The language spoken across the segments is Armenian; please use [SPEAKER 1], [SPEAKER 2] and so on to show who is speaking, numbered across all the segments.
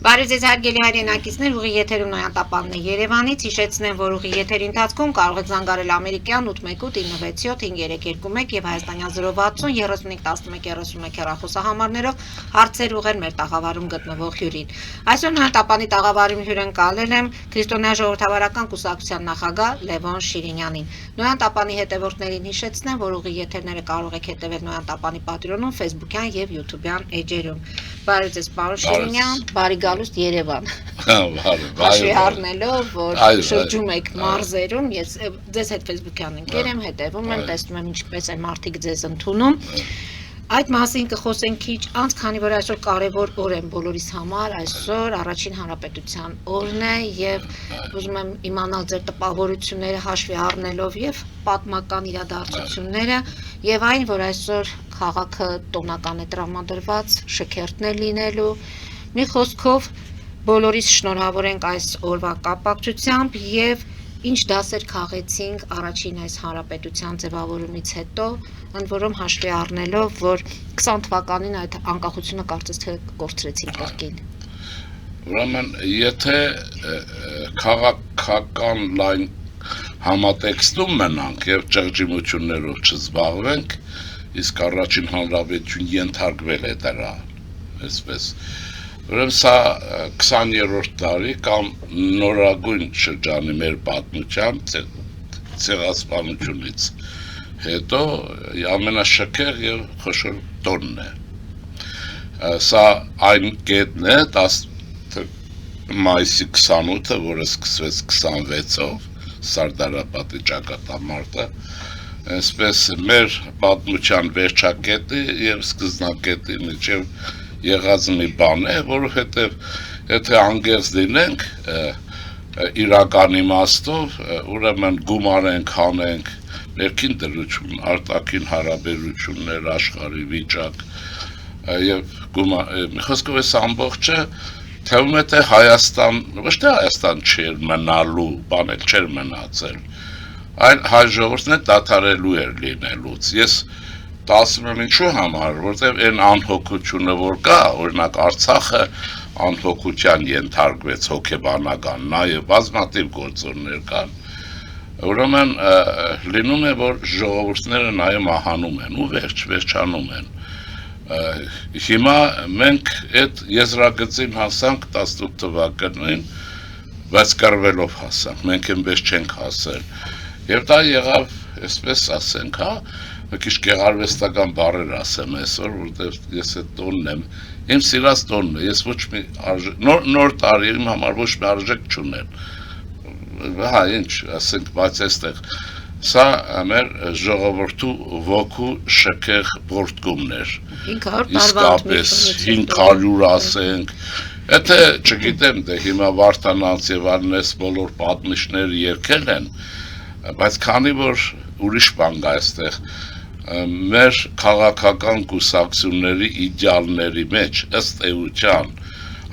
[SPEAKER 1] Բարև ձեզ հարգելի հայրենակիցներ, ուղի եթերում Նոյան Տապանն է Երևանից, հիշեցնեմ, որ ուղի եթերի ընթացքում կարող եք զանգարել ամերիկյան 818-987-531 եւ հայաստանյան 060-3511-31 հեռախոսահամարներով հարցեր ուղղել մեր տաղավարում գտնվող հյուրին։ Այսօր Նոյան Տապանի տաղավարում հյուրընկալել եմ Քրիստոնյա ժողովրդավարական կուսակցության նախագահ Լևոն Շիրինյանին։ Նոյան Տապանի հետևորդներին հիշեցնեմ, որ ուղի եթերները կարող եք հետևել Նոյան Տապանի պատրոնում, Facebook-յան եւ YouTube-յան էջերում։ Բարև ձեզ, պարոն Շիրինյան, բարի գալուստ Երևան։ Հաշվի առնելով, որ շրջում եք մարզերում, ես ձեզ հետ Facebook-յան ընկեր եմ, հետևում եմ, տեսնում եմ ինչպես են մարդիկ ձեզ ընդունում։ Այդ մասին կխոսենք քիչ անց, քանի որ այսօր կարևոր օր է բոլորիս համար, այսօր Առաջին Հանրապետության օրն է եւ ուզում եմ իմանալ ձեր տպավորությունները հաշվի առնելով եւ պատմական իրադարձությունները եւ այն, որ այսօր քաղաքը տոնական է տրամադրված, շքերթն է լինելու։ Մի խոսքով բոլորիս շնորհավորենք այս օրվա կապակցությամբ եւ ինչ դասեր քաղեցինք առաջին այս հանրապետության ձևավորումից հետո, ընդ որում հաշվի առնելով, որ 20 թվականին այդ անկախությունը կարծես թե կորցրեցինք կրկին։
[SPEAKER 2] Ուրեմն, եթե քաղաքական լայն համատեքստում մնանք եւ ճղճիմություններով չզբաղվենք, իսկ առաջին հանրապետություն ենթարկվել է դրա, այսպես։ Ուրեմն սա 20-րդ դարի կամ նորագույն շրջանի մեր պատմության ցեղասպանությունից հետո ամենաշքեղ եւ խոշոր տոնն է։ Սա այն կետն է 10 մայիսի 28-ը, որը սկսվեց 26-ով, Սարդարապատի ճակատամարտը, այսպես մեր պատմության վերջակետի եւ սկզբնակետի միջև եղած մի բան է, որովհետև եթե անգերց լինենք իրական իմաստով, ուրեմն գումարենք, հանենք ներքին դրություն, արտաքին հարաբերություններ, աշխարհի վիճակ եւ խոսքով էս ամբողջը թվում է թե Հայաստան, ոչ թե Հայաստան չէր մնալու, բան էլ չէր մնացել, այլ հայ ժողովուրդն է դադարելու էր լինելուց։ Ես ասում եմ ինչու համար, որտեղ այն անհոգությունը, որ կա, օրինակ Արցախը անհոգության ենթարկվեց հոգեբանական, նաև բազմաթիվ գործոններ կան, ուրեմն լինում է, որ ժողովուրդները նաև մահանում են ու վերջանում են։ Հիմա մենք այդ եզրագծին հասանք 18 թվականին, բայց կռվելով հասանք, մենք այնպես չենք հասել։ Եվ դա եղավ, այսպես ասենք, հա, մի քիչ գեղարվեստական բառեր ասեմ այսօր, որտեղ ես այդ տոնն եմ, իմ սիրած տոնն է, ես ոչ մի նոր տարի իմ համար ոչ մի արժեք չունեն։ Հա, ինչ, ասենք, բայց այստեղ սա մեր ժողովրդու ոգու շքեղ պորտկումն էր։
[SPEAKER 1] 500
[SPEAKER 2] ասենք, եթե չգիտեմ, դե հիմա Վարդանանց եւ Արնես բոլոր պատմիչները երգել են, բայց քանի որ ուրիշ բան կա այստեղ, մեր քաղաքական կուսակցությունների իդեալների մեջ ըստ էության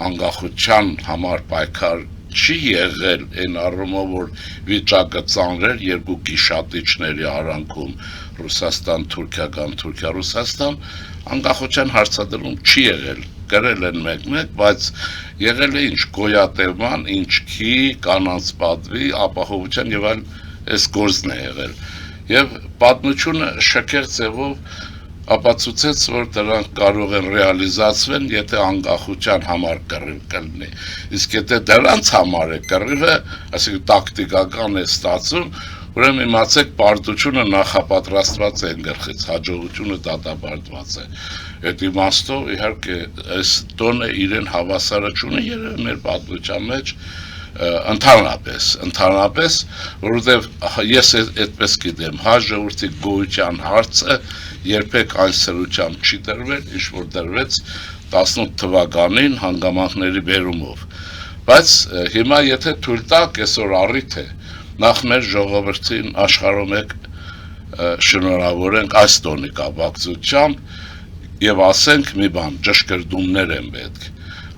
[SPEAKER 2] անկախության համար պայքար չի եղել այն առումով, որ վիճակը ծանրեր երկու գիշատիչների արանքում Ռուսաստան, Թուրքիա կամ Թուրքիա-Ռուսաստան, անկախության հարցադրում չի եղել, գրել են մեկ-մեկ, բայց եղել է ինչ գոյատևման, ինչքի, կանանց պատվի, ապահովության եւ այլ այս գործն է եղել։ Եվ պատմությունը շքեղ ձևով ապացուցեց, որ դրանք կարող են ռեալիզացվել, եթե անկախության համար կռիվ կլինի։ Իսկ եթե դրանց համար է կռիվը, այսինքն տակտիկական է ստացվում, ուրեմն իմացեք, պարտությունը նախապատրաստված է գլխից, հաջողությունը դատապարտված է։ Այդ իմաստով իհարկե այս տոնը իրեն հավասարը չունի երևի մեր պատմության մեջ ընդհանրապես, որովհետև ես այդպես գիտեմ, հայ ժողովրդի գոյության հարցը երբեք այն սրությամբ չի դրվել, ինչ որ դրվեց 18 թվականին հանգամանքների բերումով։ Բայց հիմա եթե թույլ տաք, այսօր առիթ է, նախ մեր ժողովրդին աշխարհում եք շնորհավորենք այս տոնի կապակցությամբ եւ ասենք մի բան, ճշգրտումներ են պետք։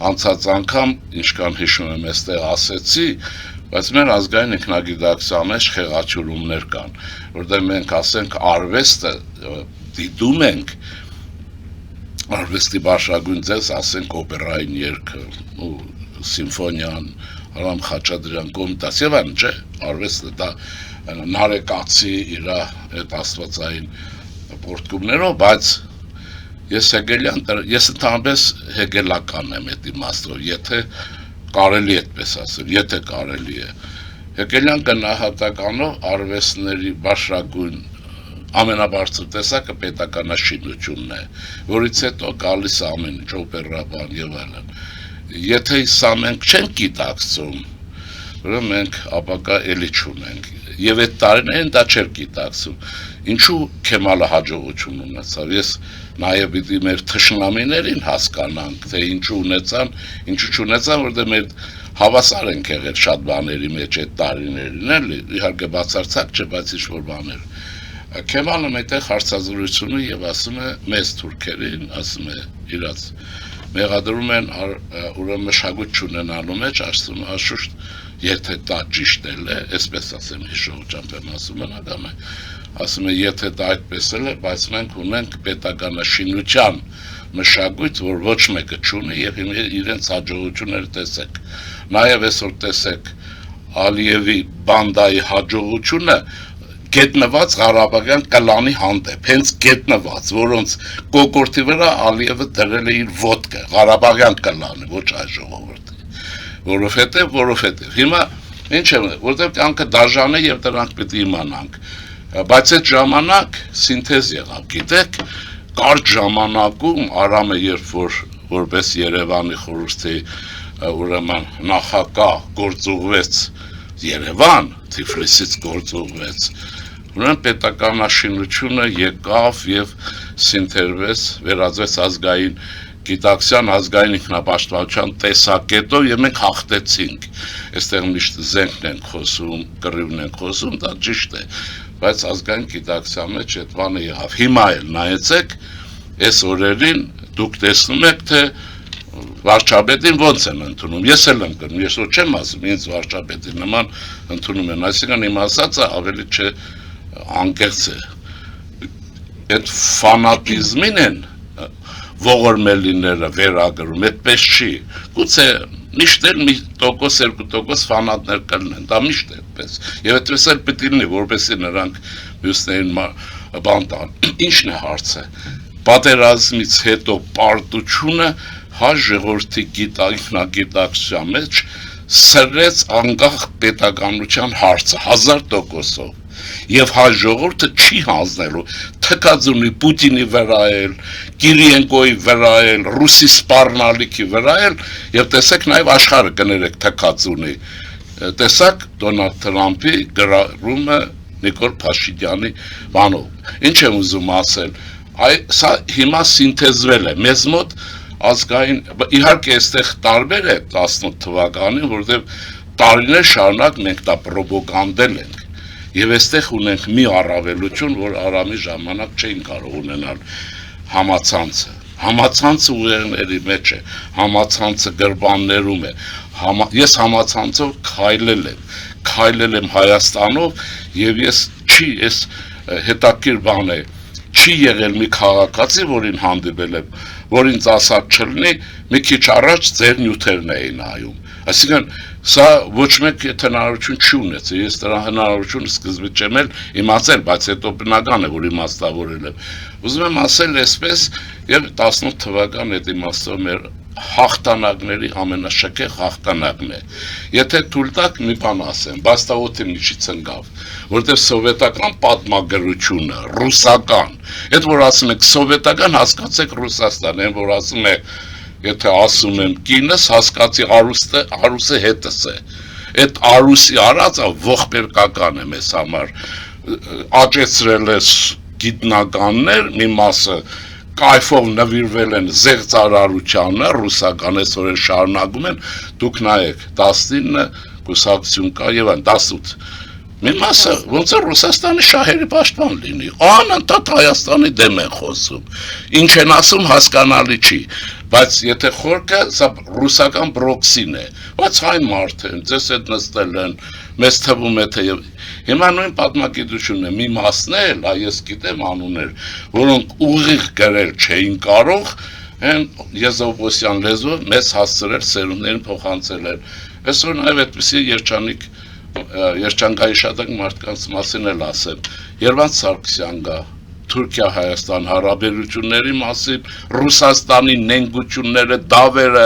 [SPEAKER 2] Անցած անգամ, ինչքան հիշում եմ, այստեղ ասեցի, բայց մեր ազգային ինքնագիտակցության մեջ խեղաչուրումներ կան, որտեղ մենք ասենք արվեստը դիտում ենք արվեստի բարձրագույն ձեզ, ասենք օպերային երգը, ու սիմֆոնիան, Արամ Խաչատրյան կոմիտաս եւ այն, չէ, արվեստը դա նարեկացի իր այդ աստվածային պորտկումներով, բայց ես ընդհանրապես հեգելական եմ այդ իմաստով, եթե կարելի է այդպես ասել, եթե կարելի է։ Հեգելյան գնահատականով արվեստների բարձրագույն ամենաբարձր տեսակը պետականաշինությունն է, որից հետո գալիս է ամեն ինչ, օպերա, բան եւ այլն։ Եթե սա մենք չենք գիտակցում, ուրեմն մենք ապակա էլի չունենք։ Եվ այդ տարիներին դա չէր գիտակցում։ Ինչու Քեմալը հաջողություն ունեցավ։ Ես նաև պիտի մեր թշնամիներին հասկանանք, թե ինչու ունեցան, ինչու չունեցան, որտեղ մեր հավասար ենք եղել շատ բաների մեջ այդ տարիներին, էլի, իհարկե բացարձակ չէ, բայց ինչ-որ բաներ։ Քեմալը մետեղ հարցազրույցում եւ ասում է մեզ թուրքերին, ասում է իրաց մեղադրում են ուրեմն մշակույթ չունենալու մեջ, ասում է աշուշտ, եթե դա ճիշտ է, այսպես ասեմ, հիշողությամբ եմ ասում բնական է, ասում է եթե դա այդպես է, բայց մենք ունենք պետականաշինության մշակույթ, որ ոչ մեկը չունի եւ իրենց հաջողությունները տեսեք։ Նաեւ այսօր տեսեք Ալիևի բանդայի հաջողությունը գետնված Ղարաբաղյան կլանի հանդեպ, հենց գետնված, որոնց կոկորտի վրա Ալիևը դրել է իր ոտքը, Ղարաբաղյան կլանը, ոչ այ ժողովրդի, որովհետև հիմա ինչ է, որտեղ կյանքը դաժան է եւ դրանք պետք է իմանանք, բայց այդ ժամանակ սինթեզ եղավ, գիտեք, կարճ ժամանակում Արամը երբ որ որպես Երևանի խորհրդի ուրեմն նախագահ գործուղվեց Երևան, Թիֆլիսից գործուղվեց, ուրեմն պետականաշինությունը եկավ եւ սինթերվեց, վերածվեց ազգային գիտակցության, ազգային ինքնապաշտպանության տեսակետով եւ մենք հաղթեցինք։ Այստեղ միշտ զենքն են խոսում, կռիվն են խոսում, դա ճիշտ է, բայց ազգային գիտակցության մեջ այդ բանը եղավ։ Հիմա էլ նայեցեք, այս օրերին դուք տեսնում եք, թե վարչապետին ոնց են ընդունում, ես էլ եմ կրնում, ես ոչ չեմ ասում, ինձ վարչապետի նման ընդունում են, այսինքն իմ ասածը ավելի չէ անկեղծ է, այդ ֆանատիզմին են ողորմելիները վերագրում, այդպես չի, գուցե միշտ էլ մի տոկոս, 2% ֆանատներ կլինեն, դա միշտ է այդպես, եւ այդպես էլ պետք է լինի, որպեսզի նրանք մյուսներին բան տան, ինչն է հարցը, պատերազմից հետո պարտությունը հայ ժողովրդի ինքնագիտակցության մեջ սրեց անկախ պետականության հարցը 1000%-ով եւ հայ ժողովուրդը չի հանձնելու թքածունի Պուտինի վրա էլ, Կիրիենկոյի վրա էլ, ռուսի սպառնալիքի վրա էլ եւ տեսեք նաեւ աշխարհը կներեք թքածունի տեսակ Դոնալդ Թրամփի գրառումը Նիկոլ Փաշինյանի բանով ինչ եմ ուզում ասել սա հիմա սինթեզվել է մեզ մոտ ազգային, իհարկե այստեղ տարբեր է 18 թվականին, որտեղ տարիներ շարունակ մենք դա պրոպագանդել ենք եւ այստեղ ունենք մի առավելություն, որ Արամի ժամանակ չէին կարող ունենալ համացանցը ուղեղների մեջ է, համացանցը գրպաններում է, ես համացանցով քայլել եմ Հայաստանով եւ ես հետաքրքիր բան է չի եղել մի քաղաքացի, որին հանդիպել եմ, որ ինձ ասած չլինի, մի քիչ առաջ ձեր նյութերն էին նայում։ Այսինքն, սա ոչ մեկ հնարավորություն չի ունեցել, ես դրա հնարավորությունը սկզբից չեմ էլ իմացել, բայց հետո բնական է, որ իմաստավորել եմ։ Ուզում եմ ասել այսպես, եւ 18 թվական այդ իմաստով մեր հաղթանակների ամենաշքեղ հաղթանակն է։ Եթե թույլ տաք մի բան ասեմ, բայց դա օդի միջից ընկավ, որտեղ սովետական պատմագրությունը, ռուսական, այդ որ ասում եք սովետական, հասկացեք Ռուսաստան, այն որ ասում եք, եթե ասում եմ կինս, հասկացի արուսը հետս է։ Այդ արուսի արածը ողբերգական է մեզ համար։ Աճեցրել է գիտնականներ, մի մասը կայֆով նվիրվել են զեղծարարությանը, ռուսական այսօր շարունակում են, դուք նայեք 19 կուսակցություն կա եւ այն 18 մի մասը ոնց է Ռուսաստանի շահերի պաշտպան լինի, անընդհատ Հայաստանի դեմ են խոսում, ինչ են ասում հասկանալի չի, բայց եթե խորքը սա ռուսական բրոքսին է, բայց հայ մարդ են, ձեզ հետ նստել են, մեզ թվում է թե հիմա նույն պատմագիտությունն է, մի մասն էլ, ես գիտեմ անուններ, որոնք ուղիղ գրել չէին կարող, Են եզովոսյան լեզվով մեզ հասցրել սերունդներին փոխանցել են։ Այսօր նաև այդպիսի երջանկայի շատ մարդկանց մասին էլ ասեմ։ Երվանդ Սարգսյան գա Թուրքիա-Հայաստան հարաբերությունների մասին, Ռուսաստանի նենգությունները, դավերը,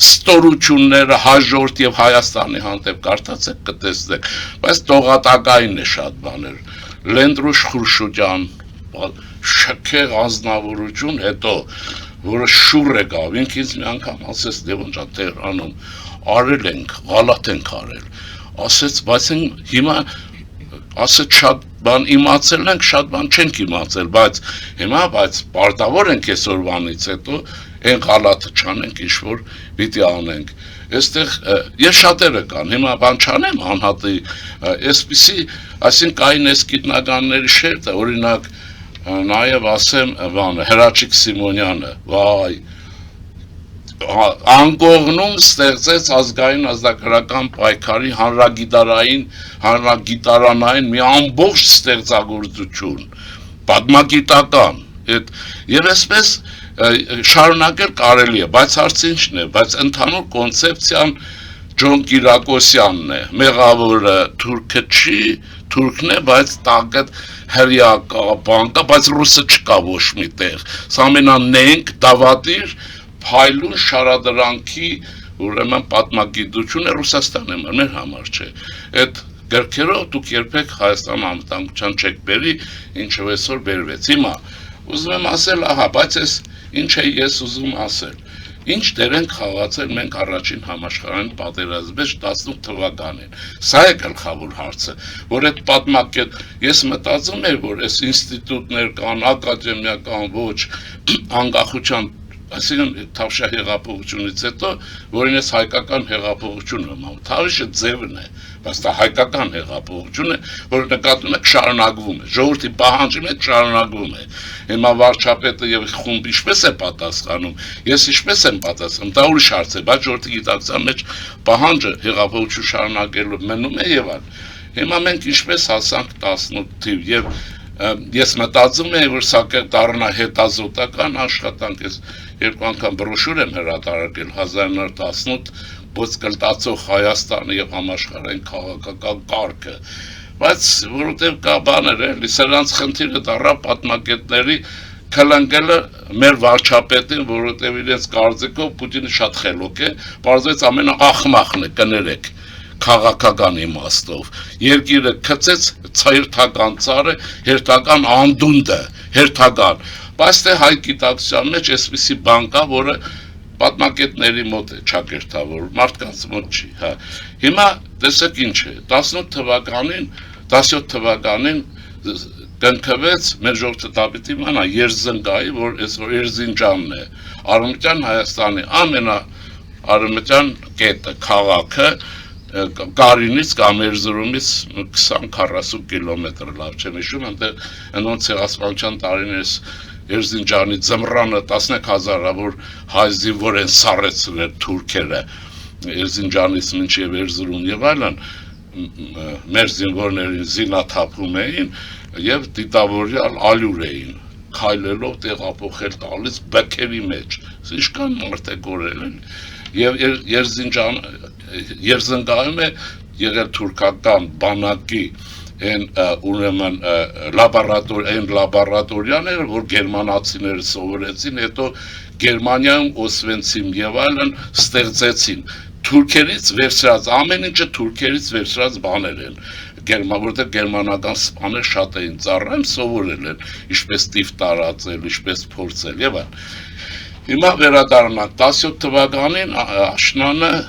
[SPEAKER 2] ստորությունները հաջորդ եւ Հայաստանի հանդեպ կարդացեք կտեսնեք, բայց տողատակային է շատ բաներ։ Լենդրուշ Խուրշուջան, շքեղ ազնվորություն հետո, որը շուռ է գավ, ինքն ինձ մի անգամ ասեց Լևոն ջան Տեհրանում, արել ենք, գալատ ենք արել, ասեց, բայց հիմա ասեց շատ բան իմացել ենք, շատ բան չենք իմացել, բայց հիմա պարտավոր ենք այսօրվանից հետո այն գալատը չանենք, ինչ որ պիտի անենք։ Այստեղ ես շատերը կան, հիմա բան չանեմ անհատի, այսպիսի, այսինքն կային այս գիտնականների շերտը, օրինակ նաև ասեմ բանը Հրաչիկ Սիմոնյանը, վայ, անկողնում ստեղծեց ազգային ազգագրական պայքարի հանրագիտարանային մի ամբողջ ստեղծագործություն, պատմագիտական, եւ այսպես շարունակել կարելի է, բայց հարցը ինչն է, բայց ընդհանուր կոնցեպցիան Ջոն Կիրակոսյանն է, մեղավորը թուրքը չի, թուրքն է, բայց տակը հրյա կա, բան կա, բայց ռուսը չկա ոչ մի տեղ։ Սա ամենանենք դավադիր փայլուն շարադրանքի ուրեմն պատմագիտությունը Ռուսաստանի մեր համար չէ։ Այդ գրքերով դուք երբեք Հայաստան անվտանգության չեք բերի, ինչով այսօր բերվեց։ Հիմա ուզում եմ ասել, ահա, բայց այս ինչ է ես ուզում ասել։ Ինչ դեր ենք խաղացել մենք առաջին համաշխարհային պատերազմի մեջ 18 թվականին։ Սա է գլխավոր հարցը, որ այդ պատմակետ ես մտածում եմ, որ այս ինստիտուտներ կան, ակադեմիական ոչ անկախության, այսինքն Թավշյա հեղափոխությունից հետո, որին ես հայկական հեղափոխություն եմ անում։ Թավշյա ձևն է, բայց դա հայկական հեղափոխություն է, որ նկատում եք շարունակվում է, ժողովրդի պահանջի մեջ շարունակվում է։ Հիմա վարչապետը եւ խումբը ինչպես է պատասխանում, ես ինչպես եմ պատասխանում, դա ուրիշ հարց է, բայց ժողովրդի գիտակցության մեջ պահանջը հեղափոխություն շարունակելու մնում է եւ այլ։ Հիմա մենք ինչպես հասանք 18 թիվ եւ ես մտածում եմ, որ սա կդառնա հետազոտական աշխատանք, ես երկու անգամ բրոշուր եմ հրատարակել 1918 ոսկլտացող Հայաստանը եւ համաշխարհային քաղաքական կարգը, բայց որովհետեւ կա բաներ էլի, սրանց խնդիրը դառա պատմագետների քլանգելը մեր վարչապետին, որովհետեւ իրենց կարծիքով Պուտինը շատ խելոք է, բարձրաց ամենաախմախն է, կներեք քաղաքական իմաստով, երկիրը քծեց հերթական ծառը, հերթական անդունդը, հերթական, բայց թե հայ գիտակցության մեջ այսպիսի բան կա, որը պատմակետների մոտ է ճակերտավոր, մարդկանց մոտ չի, հա։ Հիմա տեսեք ինչ է, 17 թվականին կնքվեց մեր ժողովուրդը դապիտի իմանա Երզնգայի, որ այսօր Երզինջանն է, Արևմտյան Հայաստանի ամենաարևմտյան կետը, քաղաքը, Կարինից կամ Էրզրումից 20-40 կիլոմետր լավ չեմ հիշում, այնտեղ այնոնց ցեղասպանության տարիներս Էրզինջանի ձմռանը 10,000-ավոր հայ զինվոր են սառեցրել թուրքերը Էրզինջանից մինչև Էրզրում եւ այլն, մեր զինվորներին զինաթափում էին եւ դիտավորյալ ալյուր էին քայլելով տեղափոխել տալիս բքերի մեջ, ինչքան մարդ է կորել են եւ Երզնգայում է եղել թուրքական բանակի այն ուրեմն լաբորատորիաները, որ գերմանացիները սովորեցին, հետո Գերմանիայում Օսվենցիմ եւ այլն ստեղծեցին թուրքերից վերցրած, ամեն ինչը թուրքերից վերցրած բաներ են, որտեղ գերմանական սպաներ շատ էին ծառայում, սովորել են, ինչպես տիվ տարածել, ինչպես փորձել եւ այլն։ Հիմա վերադառնանք 17 թվականին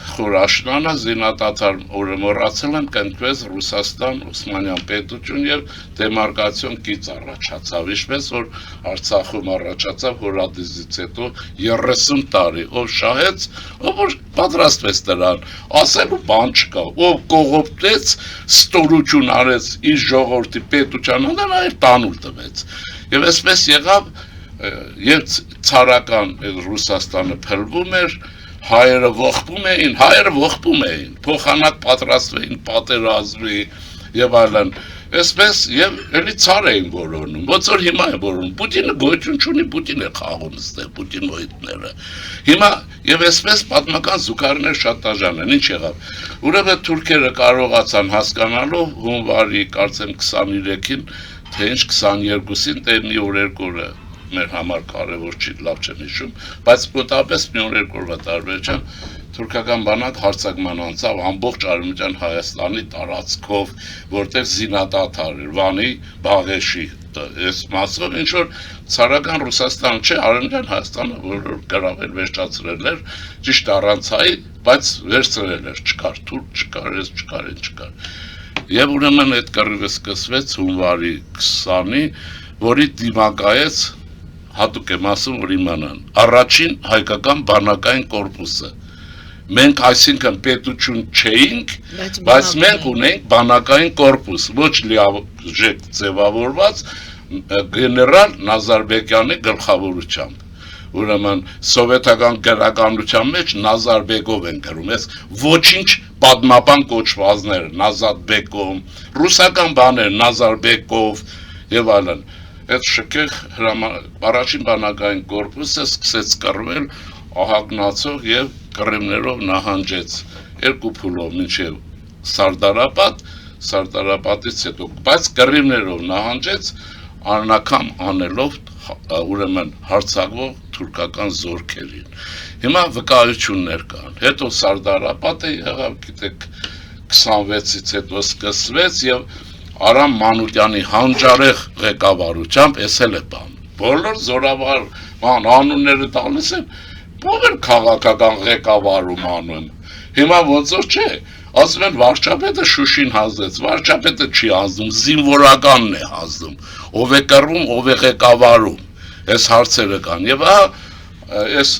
[SPEAKER 2] խոր աշնանը զինադադար օրը մոռացել եմ կնքվեց Ռուսաստան Օսմանյան պետություն եւ դեմարկացիոն գիծ առաջացավ, ինչպես որ Արցախում առաջացավ հորադիզից հետո 30 տարի, ով շահեց, ով որ պատրաստվեց դրան, ասելու բան չկա, ով կողոպտեց, ստորություն արեց իր ժողովրդի պետության, նա այլ տանուլ տվեց։ Եվ այսպես եղավ Եվ ցարական Ռուսաստանը փլվում էր, հայերը ողբում էին, փոխանակ պատրաստվեին պատերազմի եւ այլն, Այսպես եւ էլի ցար էին որոնում, ոնց որ հիմա է որոնում, Պուտինը գոյություն չունի, Պուտինը խաղում ստե, Պուտինոիդները։ Հիմա եւ այսպես պատմական զուգարներ շատ դաժան են, ինչ եղավ։ Ուրեմն թուրքերը կարողացան հասկանալով հունվարի կարծեմ 23-ին, թե ինչ 22-ին, թե մի օր երկու օրը մեր համար կարևոր չի, լավ չեմ հիշում, բայց մոտավորապես մի օր երկու օրվա տարբերությամբ թուրքական բանակ հարձակման անցավ ամբողջ արևմտյան Հայաստանի տարածքով, որտեղ զինադադար էր, Վանի, Բաղեշի, այս մասով ինչ որ ցարական Ռուսաստան չէ, արևմտյան Հայաստանը, որ գրավել վերջացրել էր, ճիշտ առանց հայ, բայց վերցրել էր, չկար թուրք, չկար, այս չկար, այն չկար։ Եվ ուրեմն այդ կռիվը սկսվեց հունվարի 20-ի, որի դիմակայեց հատուկ եմ ասում, որ իմանան, առաջին հայկական բանակային կորպուսը։ Մենք այսինքն պետություն չէինք, բայց մենք ունենք բանակային կորպուս, ոչ լիարժեք ձևավորված գեներալ Նազարբեկյանի գլխավորությամբ։ Ուրեմն սովետական գրականության մեջ Նազարբեկով են գրում, այս ոչինչ պատմական կոչվածներ, Նազարբեկով, ռուսական բաներ, Նազարբեկով եւ այլն։ Այդ շքեղ առաջին բանակային կորպուսը սկսեց կռվել ահագնացող եւ կռիվներով նահանջեց երկու փուլով մինչեւ Սարդարապատից հետո, բայց կռիվներով նահանջեց աննակամ անելով ուրեմն հարձակվող թուրքական զորքերին։ Հիմա վկայություններ կան։ Հետո Սարդարապատը եղավ, գիտեք, 26-ից հետո սկսվեց եւ Արամ Մանուկյանի հանճարեղ ղեկավարությամբ էսել է բան։ Բոլոր զորավար անունները տալիս են, ով են քաղաքական ղեկավարում անում։ Հիմա ոնց որ չէ, ասում են վարչապետը Շուշին հանձնեց, վարչապետը չի հանձնում, զինվորականն է հանձնում, ով է կռվում, ով է ղեկավարում։ Այս հարցերը կան եւ այս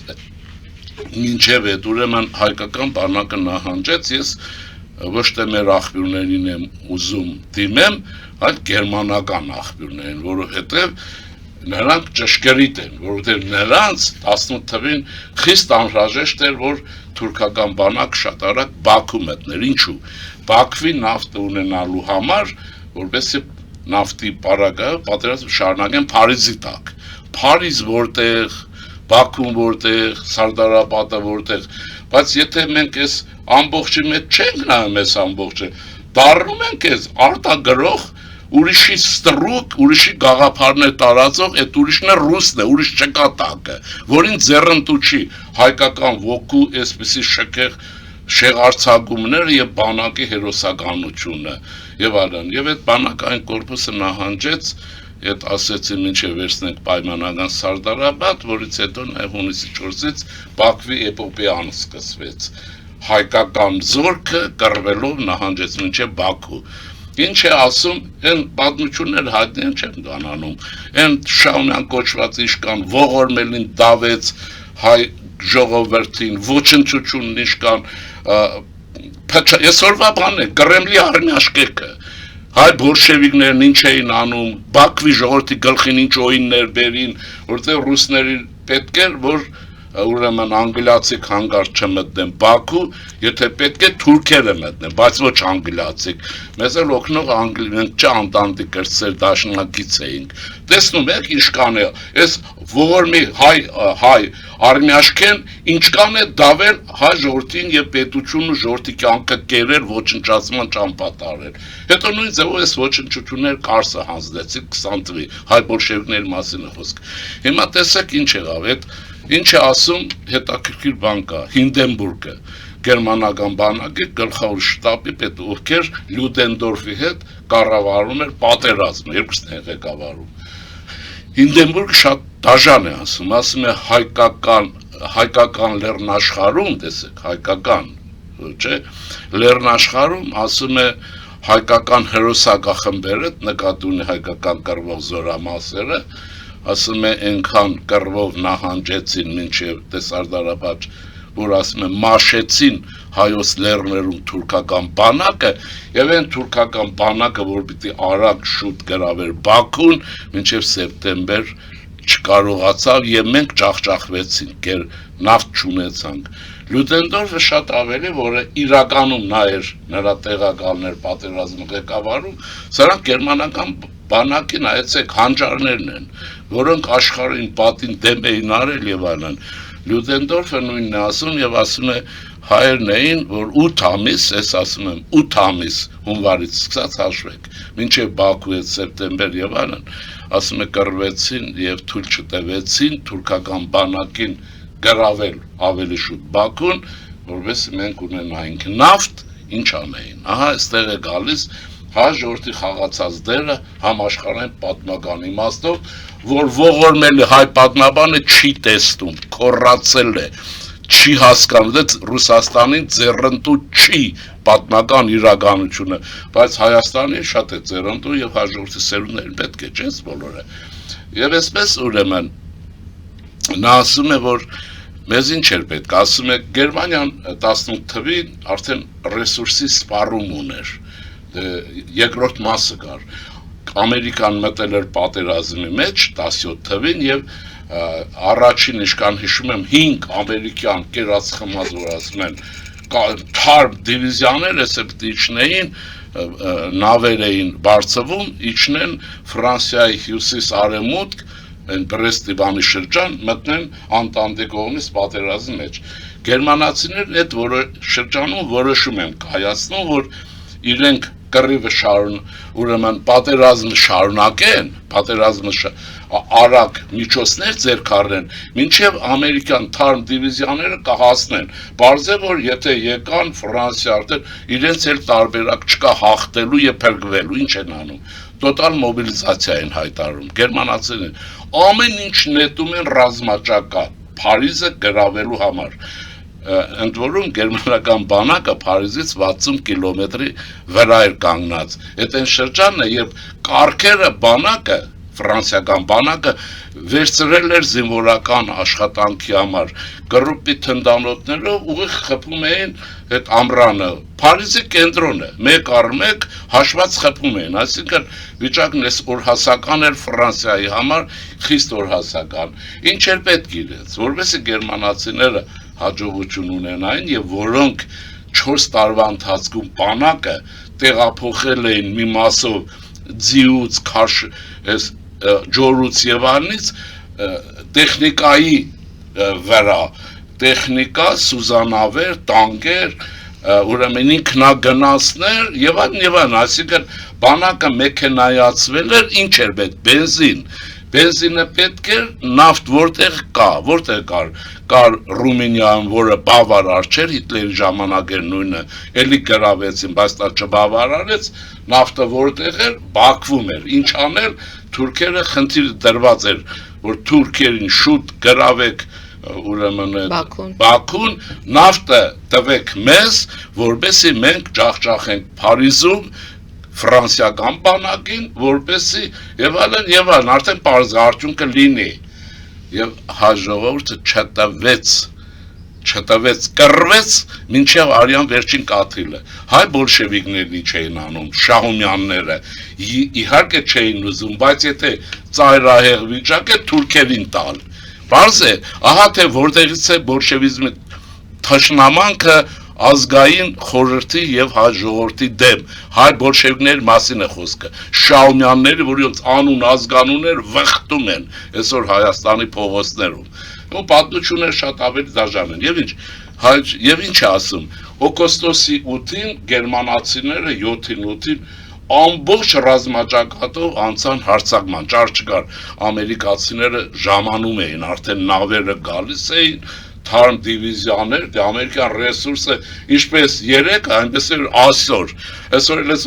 [SPEAKER 2] մինչեւ այդ ուրեմն հայկական բանակը նահանջեց, ես ոչ թե մեր աղբյուրներին եմ ուզում դիմեմ, այլ գերմանական աղբյուրներին, որովհետև նրանք ճշգրիտ են, որովհետև նրանց 18 թվին խիստ անհրաժեշտ էր, որ թուրքական բանակ շատ արագ Բաքու մտներ, ինչու, Բաքվի նավթը ունենալու համար, որպեսզի նավթի պարագայով պատերազմ շարունակեն Փարիզի տակ, Փարիզ որտեղ, Բաքուն որտեղ, Սարդարապատը որտեղ, բայց եթե մենք այս ամբողջի մեջ չենք նայում այս ամբողջը, դառնում ենք այս արտագրող, ուրիշի ստրուկ, ուրիշի գաղափարներ տարածող, այդ ուրիշն է ռուսն է, ուրիշ չկա տակը, որին ձեռնտու չի հայկական ոգու այսպիսի շքեղ շեղարցակումները եւ բանակի հերոսականությունը եւ այլն։ Եվ այդ բանակային կորպուսը նահանջեց, այդ ասեցի մինչև վերցնենք պայմանական Սարդարապատ, որից հետո նաև հունիսի 4-ից Բաքվի էպոպեան սկսվեց։ Հայկական զորքը կռվելով նահանջեց մինչև Բաքու։ Ինչ է ասում, այն պատմությունները հայտնի են չեն դանանում, այն Շահումյան կոչված իշխան ողորմելին դավեց հայ ժողովրդին, ոչնչությունն իշխան, այսօրվա բանն է, Կրեմլի արմիաշկեկը, հայ բոլշևիկներն ինչ էին անում, Բաքվի ժողովրդի գլխին ինչ օիններ բերին, որտեղ ռուսներին պետք էր, որ ուրեմն անգլիացիք հանգարտ չմտնեն Բաքու, եթե պետք է թուրքերը մտնեն, բայց ոչ անգլիացիք։ Մեզ էլ օգնող անգլիան չանտանտի կրտսեր դաշնակից էինք։ Տեսնում եք ինչքան է, այս ողորմի հայ արմիաշկեն ինչքան է դավել հայ ժողովրդին եւ պետությունն ու ժողովրդի կյանքը կերել, ոչնչացման ճամփատարել։ Հետո նույն ձևով այս ոչնչություններ կարսը հանձնեցին 20 թվի հայ բոլշևիկների մասին է խոսք։ Հիմա տեսեք ինչ եղավ, այդ ինչ է ասում հետաքրքիր բան կա, Հինդենբուրգը, գերմանական բանակի գլխավոր շտաբի պետ, ովքեր Լյուդենդորֆի հետ կառավարում էր պատերազմը, երկուսն են ղեկավարում։ Հինդենբուրգը շատ դաժան է ասում է հայկական լեռնաշխարհում, տեսեք, հայկական, չէ, լեռնաշխարհում ասում է հայկական հերոսակախմբերը, նկատի ունի հայկական կռվող զորամասերը, ասում է այնքան կռվով նահանջեցին մինչև Սարդարապատ, որ ասում է մաշեցին հայոց լեռներում թուրքական բանակը եւ այն թուրքական բանակը, որ պիտի արագ շուտ գրավեր Բաքուն, մինչև սեպտեմբեր չկարողացավ եւ մենք ջախջախվեցինք, նավթ չունեցանք։ Լյուդենդորֆը շատ ավելի, որը իրականում նա էր նրա տեղակալներ պատերազմի ղեկավարում, սրանք գերմանական բանակին այցեք հանճարներն են, որոնք աշխարհին պատին դեմ էին արել եւ այլն։ Լյուդենդորֆը նույնն է ասում եւ ասում է հայերն էին, որ 8 ամիս, ես ասում եմ 8 ամիս հունվարից սկսած հաշվեք, մինչև Բաքու է սեպտեմբեր եւ այլն, ասում է կռվեցին եւ թույլ չտվեցին թուրքական բանակին գրավել ավելի շուտ Բաքուն, որովհետեւ մենք ունենայինք նավթ, ինչ անեին։ Ահա այստեղ է գալիս հա ժողովրդի խաղացած դերը համաշխարհային պատմական իմաստով, որ ողորմելի հայ պատմաբանը չի տեսնում, քորացել է, չի հասկանում, դա Ռուսաստանին ձեռնտու չի պատմական իրականությունը, բայց Հայաստանի շատ է ձեռնտու եւ հաջորդի սերունդներին պետք է չես բոլորը։ Եվ այսպես ուրեմն նա ասում է, որ մեզ ինչ էր պետք, ասում է Գերմանիան 18 թվին արդեն ռեսուրսի սպառում ուներ, երկրորդ մասը կար, Ամերիկան մտել էր պատերազմի մեջ 17 թվին եւ առաջին իշքան հիշում եմ 5 ամերիկյան կերած խմած որ ասում են թարմ դիվիզիաներ էսեպ իջնեին նավեր էին բարձվում իջնեն Ֆրանսիայի հյուսիս արևմուտք այն Բրեստի շրջան մտնեն Անտանտե կողմից պատերազմի մեջ գերմանացիներն այդ շրջանում որոշում են կայացնում որ իրենք կռիվը ուրեմն պատերազմը շարունակեն, պատերազմը արագ միջոցներ ձեռք առնեն, մինչև ամերիկյան թարմ դիվիզիաները կհասնեն։ Պարզ է, որ եթե եկան Ֆրանսիա արդեն իրենց էլ տարբերակ չկա հաղթելու եւ փրկվելու, ինչ են անում։ Տոտալ մոբիլիզացիա են հայտարարում։ Գերմանացիներն ամեն ինչ նետում են ռազմաճակատ Փարիզը գրավելու համար։ Ընդ որում գերմանական բանակը Փարիզից 60 կիլոմետրի վրա էր կանգնած։ Այդ այն շրջանն է, երբ կառքերը բանակը, ֆրանսիական բանակը վերցրել էր զինվորական աշխատանքի համար, կռուպի թնդանոթներով ուղիղ խփում էին այդ ամրանը։ Փարիզի կենտրոնը, մեկ առ մեկ հաշված խփում էին, այսինքն վիճակն էս օրհասական էր Ֆրանսիայի համար, խիստ օրհասական։ Ինչ էր պետք իրենց, որովհետեւ գերմանացիները հաջողություն ունենային եւ որոնք 4 տարվա ընթացքում բանակը տեղափոխել էին մի մասով ձիուց, քաշ, ջորուց եւ այլնից տեխնիկայի վրա, տեխնիկա, սուզանավեր, տանկեր, ուրեմն ինքնագնացներ եւ այլն, այսինքն բանակը մեքենայացվել էր, ինչ էր պետք, բենզին Բենզինը պետք էր, նավթ որտեղ կար Ռումինիայում, որը բավարար չէր, Հիտլերի ժամանակ էր նույնը, էլի գրավեցին, բայց դա չբավարարեց, նավթը որտեղ էր, Բաքվում էր, ինչ անել, թուրքերը խնդիրը դրված էր, որ թուրքերին շուտ գրավեք ուրեմն Բաքուն, նավթը տվեք մեզ, որպեսզի մենք ջախջախենք Փարիզում ֆրանսիական բանակին, որպեսզի եւ այլն, արդեն պարզ արդյունքը լինի։ Եվ հաջողորդը չտվեց, կռվեց մինչև արյան վերջին կաթիլը։ Հայ բոլշևիկներն ինչ էին անում, Շահումյանները, իհարկե չէին ուզում, բայց եթե ծայրահեղ վիճակ է թուրքերին տալ։ Պարզ է, ահա թե որտեղից է բոլշևիզմի թշնամանքը ազգային խորհրդի եւ հաջողորդի դեմ հայ բոլշևիկների մասին է խոսքը շաումյանները որոնց անուն ազգանուններ վխտում են այսօր Հայաստանի փողոցներում ու պատմությունները շատ ավելի դաժան են եւ ինչ է ասում օգոստոսի 8-ին գերմանացիները 7-ին 8-ին ամբողջ ռազմաճակատով անցան հարձակման ճար չկար ամերիկացիները ժամանում էին արդեն նավերը գալիս էին թարմ դիվիզիաներ, դե ամերիկյան ռեսուրսը ինչպես 3, այնպես էր այսօր։ Այսօր էլ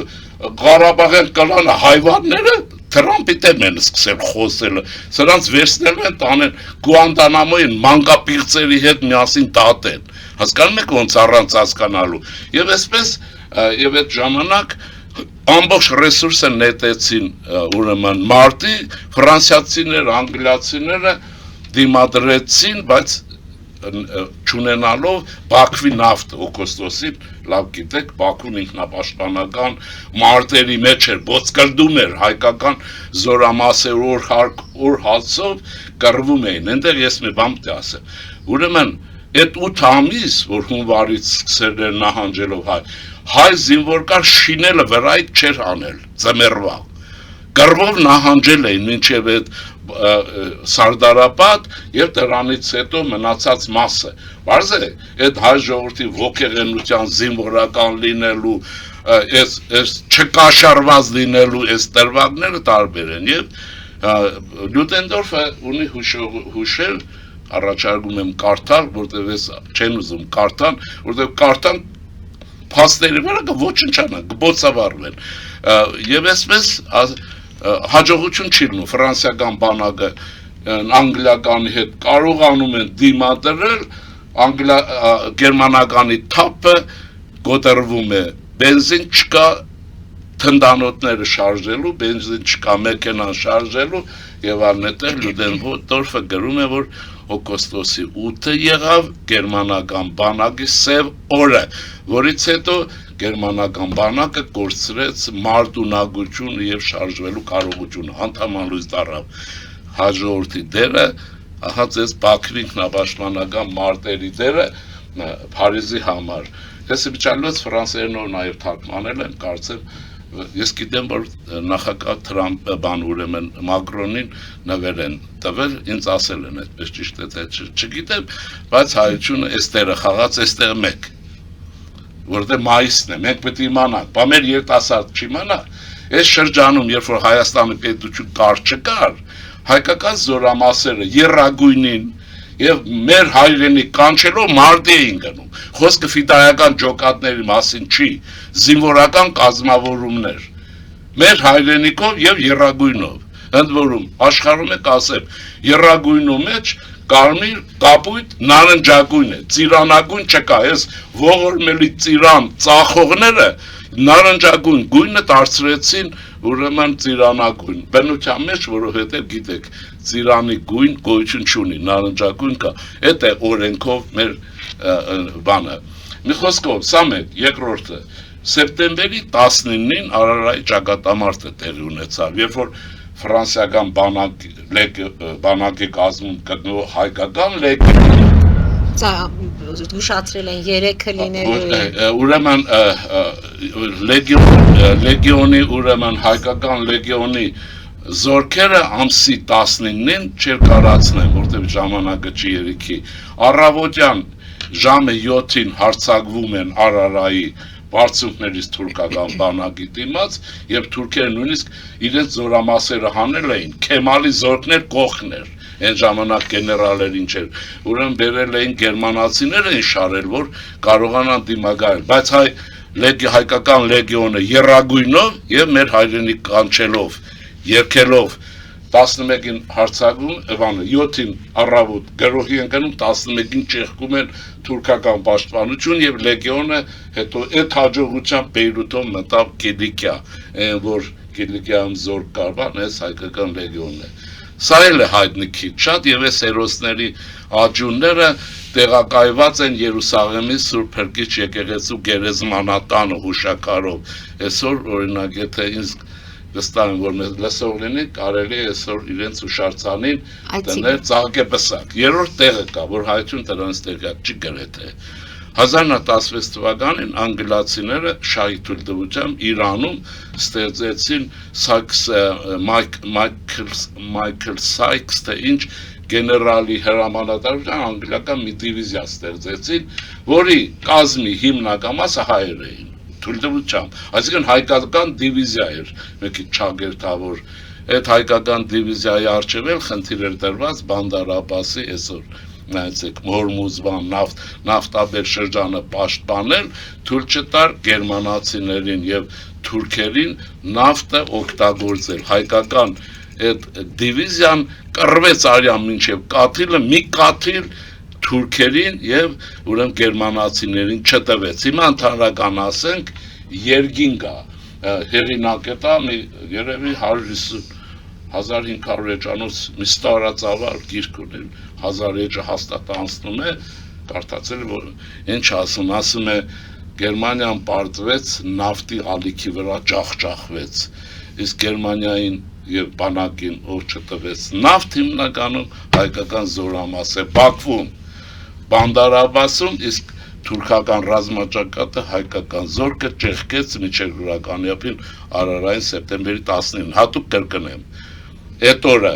[SPEAKER 2] Ղարաբաղյան կլանը հայվանները Թրամփի դեմ են սկսել խոսել։ Սրանց վերցնելու են տանեն Գուանտանամոյին մանկապիղծերի հետ միասին դատեն։ Հասկանում եք ոնց առանց հասկանալու։ Եվ այսպես եւ այդ ժամանակ ամբողջ ռեսուրսը նետեցին ուրեմն մարտի ֆրանսիացիները, անգլիացիները դիմադրեցին, բայց չունենալով Բաքվի նավթը օգոստոսին, լավ գիտեք, Բաքուն ինքնապաշտպանական մարտերի մեջ էր, ոսկրդում էր հայկական զորամասեր օր հացով կռվում էին, այնտեղ ես մի բան պետք է ասեմ, ուրեմն այդ 8 ամիս, որ հունվարից սկսել էր նահանջելով հայ զինվոր կար շինելը վրայից չէր անել, ձմեռվա։ Կռվով նահանջել էին մինչև այդ Սարդարապատ եւ դրանից հետո մնացած մասը։ Բարձ է, այդ հայ ժողովրդի ոգեղենության զինվորական լինելու, այս չկաշառված լինելու այս դրվագները տարբեր են եւ Լյուդենդորֆը ունի հուշել, առաջարկում եմ կարդալ, որտեղ ես չեն ուզում կարդան, որտեղ կարդան փաստերի վրա ոչնչանա, կբոցավառվեն։ Եվ այսպես հաջողություն չի լինում ֆրանսիական բանակը անգլիականի հետ կարողանում են դիմադրել, գերմանականի թափը գոտրվում է, բենզին չկա թնդանոթները շարժելու, բենզին չկա մեքենան շարժելու եւ աննետեղ Լյուդենդորֆը գրում է, որ օգոստոսի 8-ը եղավ գերմանական բանակի սև օրը, որից հետո գերմանական բանակը կորցրեց մարտունակությունը եւ շարժվելու կարողությունը, անդամանլույս դառավ հաջորդի դերը, ահա ձեզ Բաքվի ինքնապաշտպանական մարտերի դերը Փարիզի համար։ Ես իբիջալոց ֆրանսերենով նաեւ թարգմանել եմ, կարծեմ ես գիտեմ, որ նախագահ Թրամփը բան ուրեմն Մակրոնին նվեր են տվել, ինձ ասել են այդպես ճիշտ է թե չգիտեմ, բայց հայությունը այստեղ խաղաց, այստեղ մեկ, որտեղ մայիսն է, մենք պետք է իմանանք, բա մեր երիտասարդ չիմանա, այս շրջանում, երբ որ Հայաստանի պետություն կար չկար, հայկական զորամասերը եռագույնին եւ մեր հայրենի կանչելով մարտի էին գնում, խոսքը ֆիդայական ջոկատների մասին չի, զինվորական կազմավորումներ, մեր հայրենիքով եւ եռագույնով, ընդ որում աշխարհում եք ասեմ, եռագույնու մեջ կարմիր, կապույտ, նարնջագույն է, ծիրանագույն չկա, այս ողորմելի ծիրան ծախողները նարնջագույն գույնը դարձրեցին ուրեմն ծիրանագույն, բնության մեջ, որովհետև գիտեք, ծիրանի գույն գոյություն չունի, նարնջագույն կա, այդ է օրենքով մեր բանը։ Մի խոսքով, սա մեկ, երկրորդը, սեպտեմբերի 19-ին Արարայի ճակատամարտը տեղի ունեցավ, երբ որ ֆրանսիական բանակի կազմում գտնվող հայկական
[SPEAKER 1] հուշացրել են 3-ը լինելու
[SPEAKER 2] ուրեմն լեգիոնի ուրեմն հայկական լեգիոնի զորքերը ամսի 19-ին չէր կարացնեն, որտեղ ժամանակը չի երիքի, առավոտյան ժամը 7-ին հարձակվում են Արարայի բարձունքներից թուրքական բանակի դիմաց եւ թուրքերը նույնիսկ իրենց զորամասերը հանել էին, Քեմալի զորքներ կողքներ, այն ժամանակ գեներալերին չէր, ուրեմն բերել էին գերմանացիները են շարել, որ կարողանան դիմակայել, բայց հայկական լեգիոնը եռագույնով եւ մեր հայրենի կանչելով, երգելով 11-ին հարձակվում, 7-ին առավոտ գրոհի են գնում, 11-ին ճեղքում են թուրքական պաշտպանություն եւ լեգիոնը հետո այդ հաջողությամբ Բեյրութով մտավ Կիլիկիա, որ Կիլիկիայում զորք կար, այս հայկական լեգիոնն է։ Սա էլ է հայտնի քիչ շատ եւ այս հերոսների աջունները տեղակայված են Երուսաղեմի Սուրբ Փրկիչ եկեղեցու գերեզմանատանը հուշակարով։ Այսօր օրինակ եթե ինձ վստահ եմ, որ մեզ լսող լինի, կարելի է այսօր իրենց հուշարձանին դնել ծաղկեպսակ։ Երրորդ տեղը կա, որ հայություն դրանից տեղյակ չի գրեթե։ 1916 թվականին անգլիացիները շահի թույլտվությամբ Իրանում ստեղծեցին Մայքլ Սայքս թե ինչ գեներալի հրամանատարության անգլիական մի դիվիզիա ստեղծեցին, որի կազմի հիմնական մասը հայեր էին թույլտվությամբ, այսինքն հայկական դիվիզիա էր, մեկի չագերտավոր, այդ հայկական դիվիզիայի առջև էլ խնդիր էր դրված Բանդար Աբասի այսօր նայեցեք Մորմուզբան նավթաբեր շրջանը պաշտպանել, թույլ չտար գերմանացիներին եւ թուրքերին նավթը օգտագործել, հայկական այդ դիվիզիան կռվեց արյան մինչև Կաթիլը, մի Կաթիլ թուրքերին եւ ուրեմն գերմանացիներին չտվեց։ Հիմա ընդհանրական ասենք Երգինգա հեղինակետա երևի 1500 էջանոց մի ստարածավար գիրք ուներ, 1000 էջը հաստատ անցնում է, կարդացել որ ինչ ասում է Գերմանիան պարտվեց նավթի ալիքի վրա ջախջախվեց, իսկ Գերմանիային եւ բանակին ով չտվեց նավթ հիմնականում հայկական զորամաս է Բանդարաբասում, իսկ թուրքական ռազմաճակատը հայկական զորքը ճեղքեց մինչև Հուրականյապին Արարային սեպտեմբերի 19-ին, հատուկ կրկնեմ, այդ օրը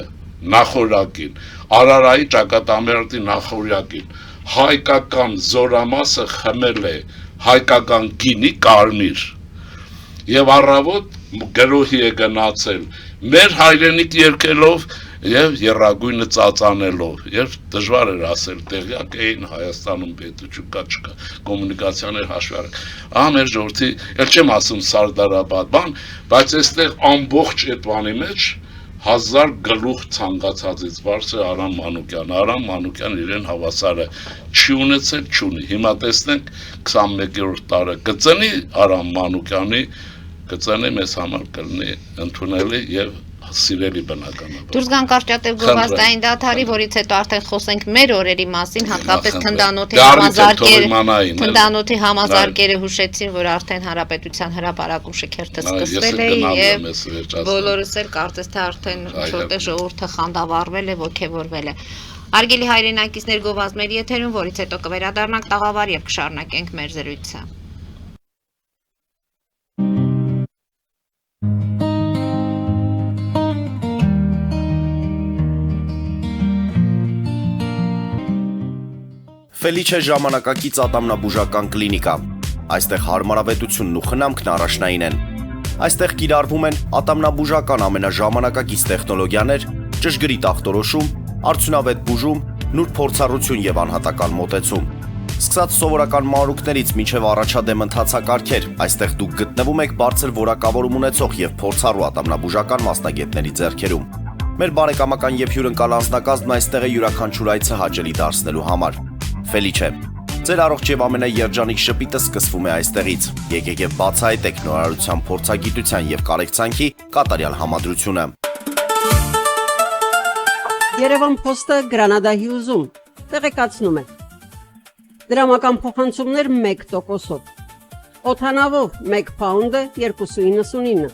[SPEAKER 2] նախորյակին, Արարայի ճակատամերտի նախորյակին, հայկական զորամասը խմել է հայկական գինի կարմիր եւ առավոտ գրոհի է գնացել մեր հայրենիք երկելով եւ եռագույնը ծածանելով եւ դժվար էր ասել տեղյակ էին Հայաստանում պետություն կա չկա կոմունիկացիաներ հաշվի առեք ահա մեր ժողովրդի ել չեմ ասում Սարդարաբադ բան բայց այստեղ ամբողջ այդ բանի մեջ 1000 գլուխ ցանկացածից բարձր Արամ Մանուկյան իրեն հավասարը չի ունեցել չունի հիմա տեսնենք 21-րդ տարը կծնի Արամ Մանուկյանի կծնի մեզ համար կլինի ընդունելի եւ սիրելի բնականաբար։
[SPEAKER 1] Դուրս գանք կարճատև գովազդային դադարի, որից հետո արդեն խոսենք մեր օրերի մասին, հատկապես թնդանոթի համազարգերը հուշեցին, որ արդեն հանրապետության հրապարակում շքերթը սկսվել է եւ բոլորս էլ կարծես թե արդեն որտեղ ժողովուրդը խանդավառվել է, ոգևորվել է։ Արգելի հայրենակիցներ գովազդների եթերում, որից հետո կվերադառնանք տաղավար եւ կշարունակենք մեր զրույցը։
[SPEAKER 3] Ֆելիչե ժամանակակից ատամնաբուժական կլինիկա։ Այստեղ հարմարավետությունն ու խնամքն առաջնային են։ Այստեղ կիրառվում են ատամնաբուժական ամենաժամանակակից տեխնոլոգիաներ, ճշգրիտ ախտորոշում, արդյունավետ բուժում, նուրբ փորձառություն եւ անհատական մոտեցում։ Սկսած սովորական մանրուքներից մինչև առաջադեմ ընթացակարգեր, այստեղ դուք գտնվում եք բարձր որակավորում ունեցող եւ փորձառու ատամնաբուժական մասնագետների ձեռքերում։ Մեր բարեկամական եւ հյուրընկալ անձնակազմն այստեղ է յուրաքանչյուր այցը հաճելի դարձնելու համար։ Ֆելիչե, ձեր առողջ եւ ամենաերջանիկ շպիտը սկսվում է այստեղից։ Եկեք եւ բացահայտեք նորարարության փորձագիտության եւ կարեկցանքի կատարյալ համադրությունը։
[SPEAKER 4] Երևան Փոստը Գրանադայի ուզում տեղեկացնում է։ Դրամական փոխանցումներ 1%-ով։ Օդանավով 1 փաունդը 2.99։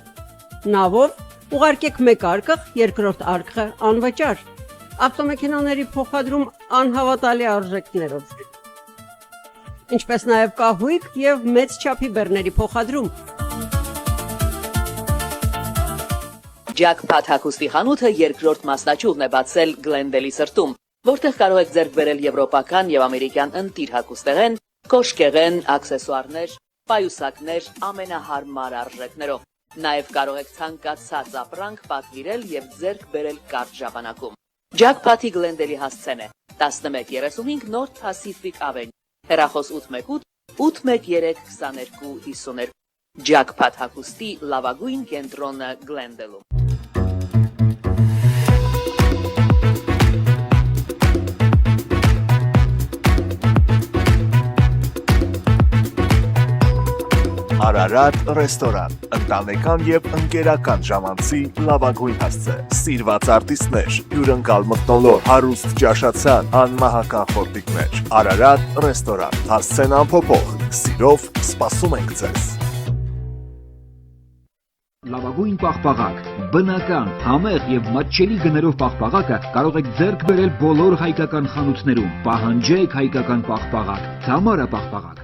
[SPEAKER 4] Նավով ուղարկեք 1 արկղ, երկրորդ արկղը անվճար։ Ավտոմեքենաների փոխադրում անհավատալի արժեքներով։ Ինչպես նաև կահույք եւ մեծ չափի բեռների փոխադրում։
[SPEAKER 5] Jackpot հագուստի խանութը երկրորդ մասնաճյուղն է բացել Գլենդելի սրտում, որտեղ կարող եք ձեռք բերել եվրոպական եւ ամերիկյան ընտիր հագուստեղեն, կոշկեղեն, աքսեսուարներ, պայուսակներ ամենահարմար արժեքներով։ Նաև կարող եք ցանկացած ապրանք պատվիրել եւ ձեռք բերել կարճ ժամանակում։ Jackpot-ի Գլենդելի հասցեն է 1135 North Pacific Avenue, հեռախոս 818 813 2252։ Jackpot հագուստի լավագույն կենտրոնը Գլենդելում։
[SPEAKER 6] Արարատ ռեստորան, ընտանեկան եւ ընկերական ժամանցի լավագույն հասցե, սիրված արտիստներ, հյուրընկալ մթնոլորտ, հարուստ ճաշացան, անմահական խորտիկներ, Արարատ ռեստորան, հասցեն անփոփոխ, սիրով սպասում ենք ձեզ։
[SPEAKER 7] Լավագույն պաղպաղակ, բնական, համեղ եւ մատչելի գներով պաղպաղակը կարող եք ձեռք բերել բոլոր հայկական խանութներում։ Պահանջեք հայկական պաղպաղակ, Թամարա պաղպաղակ։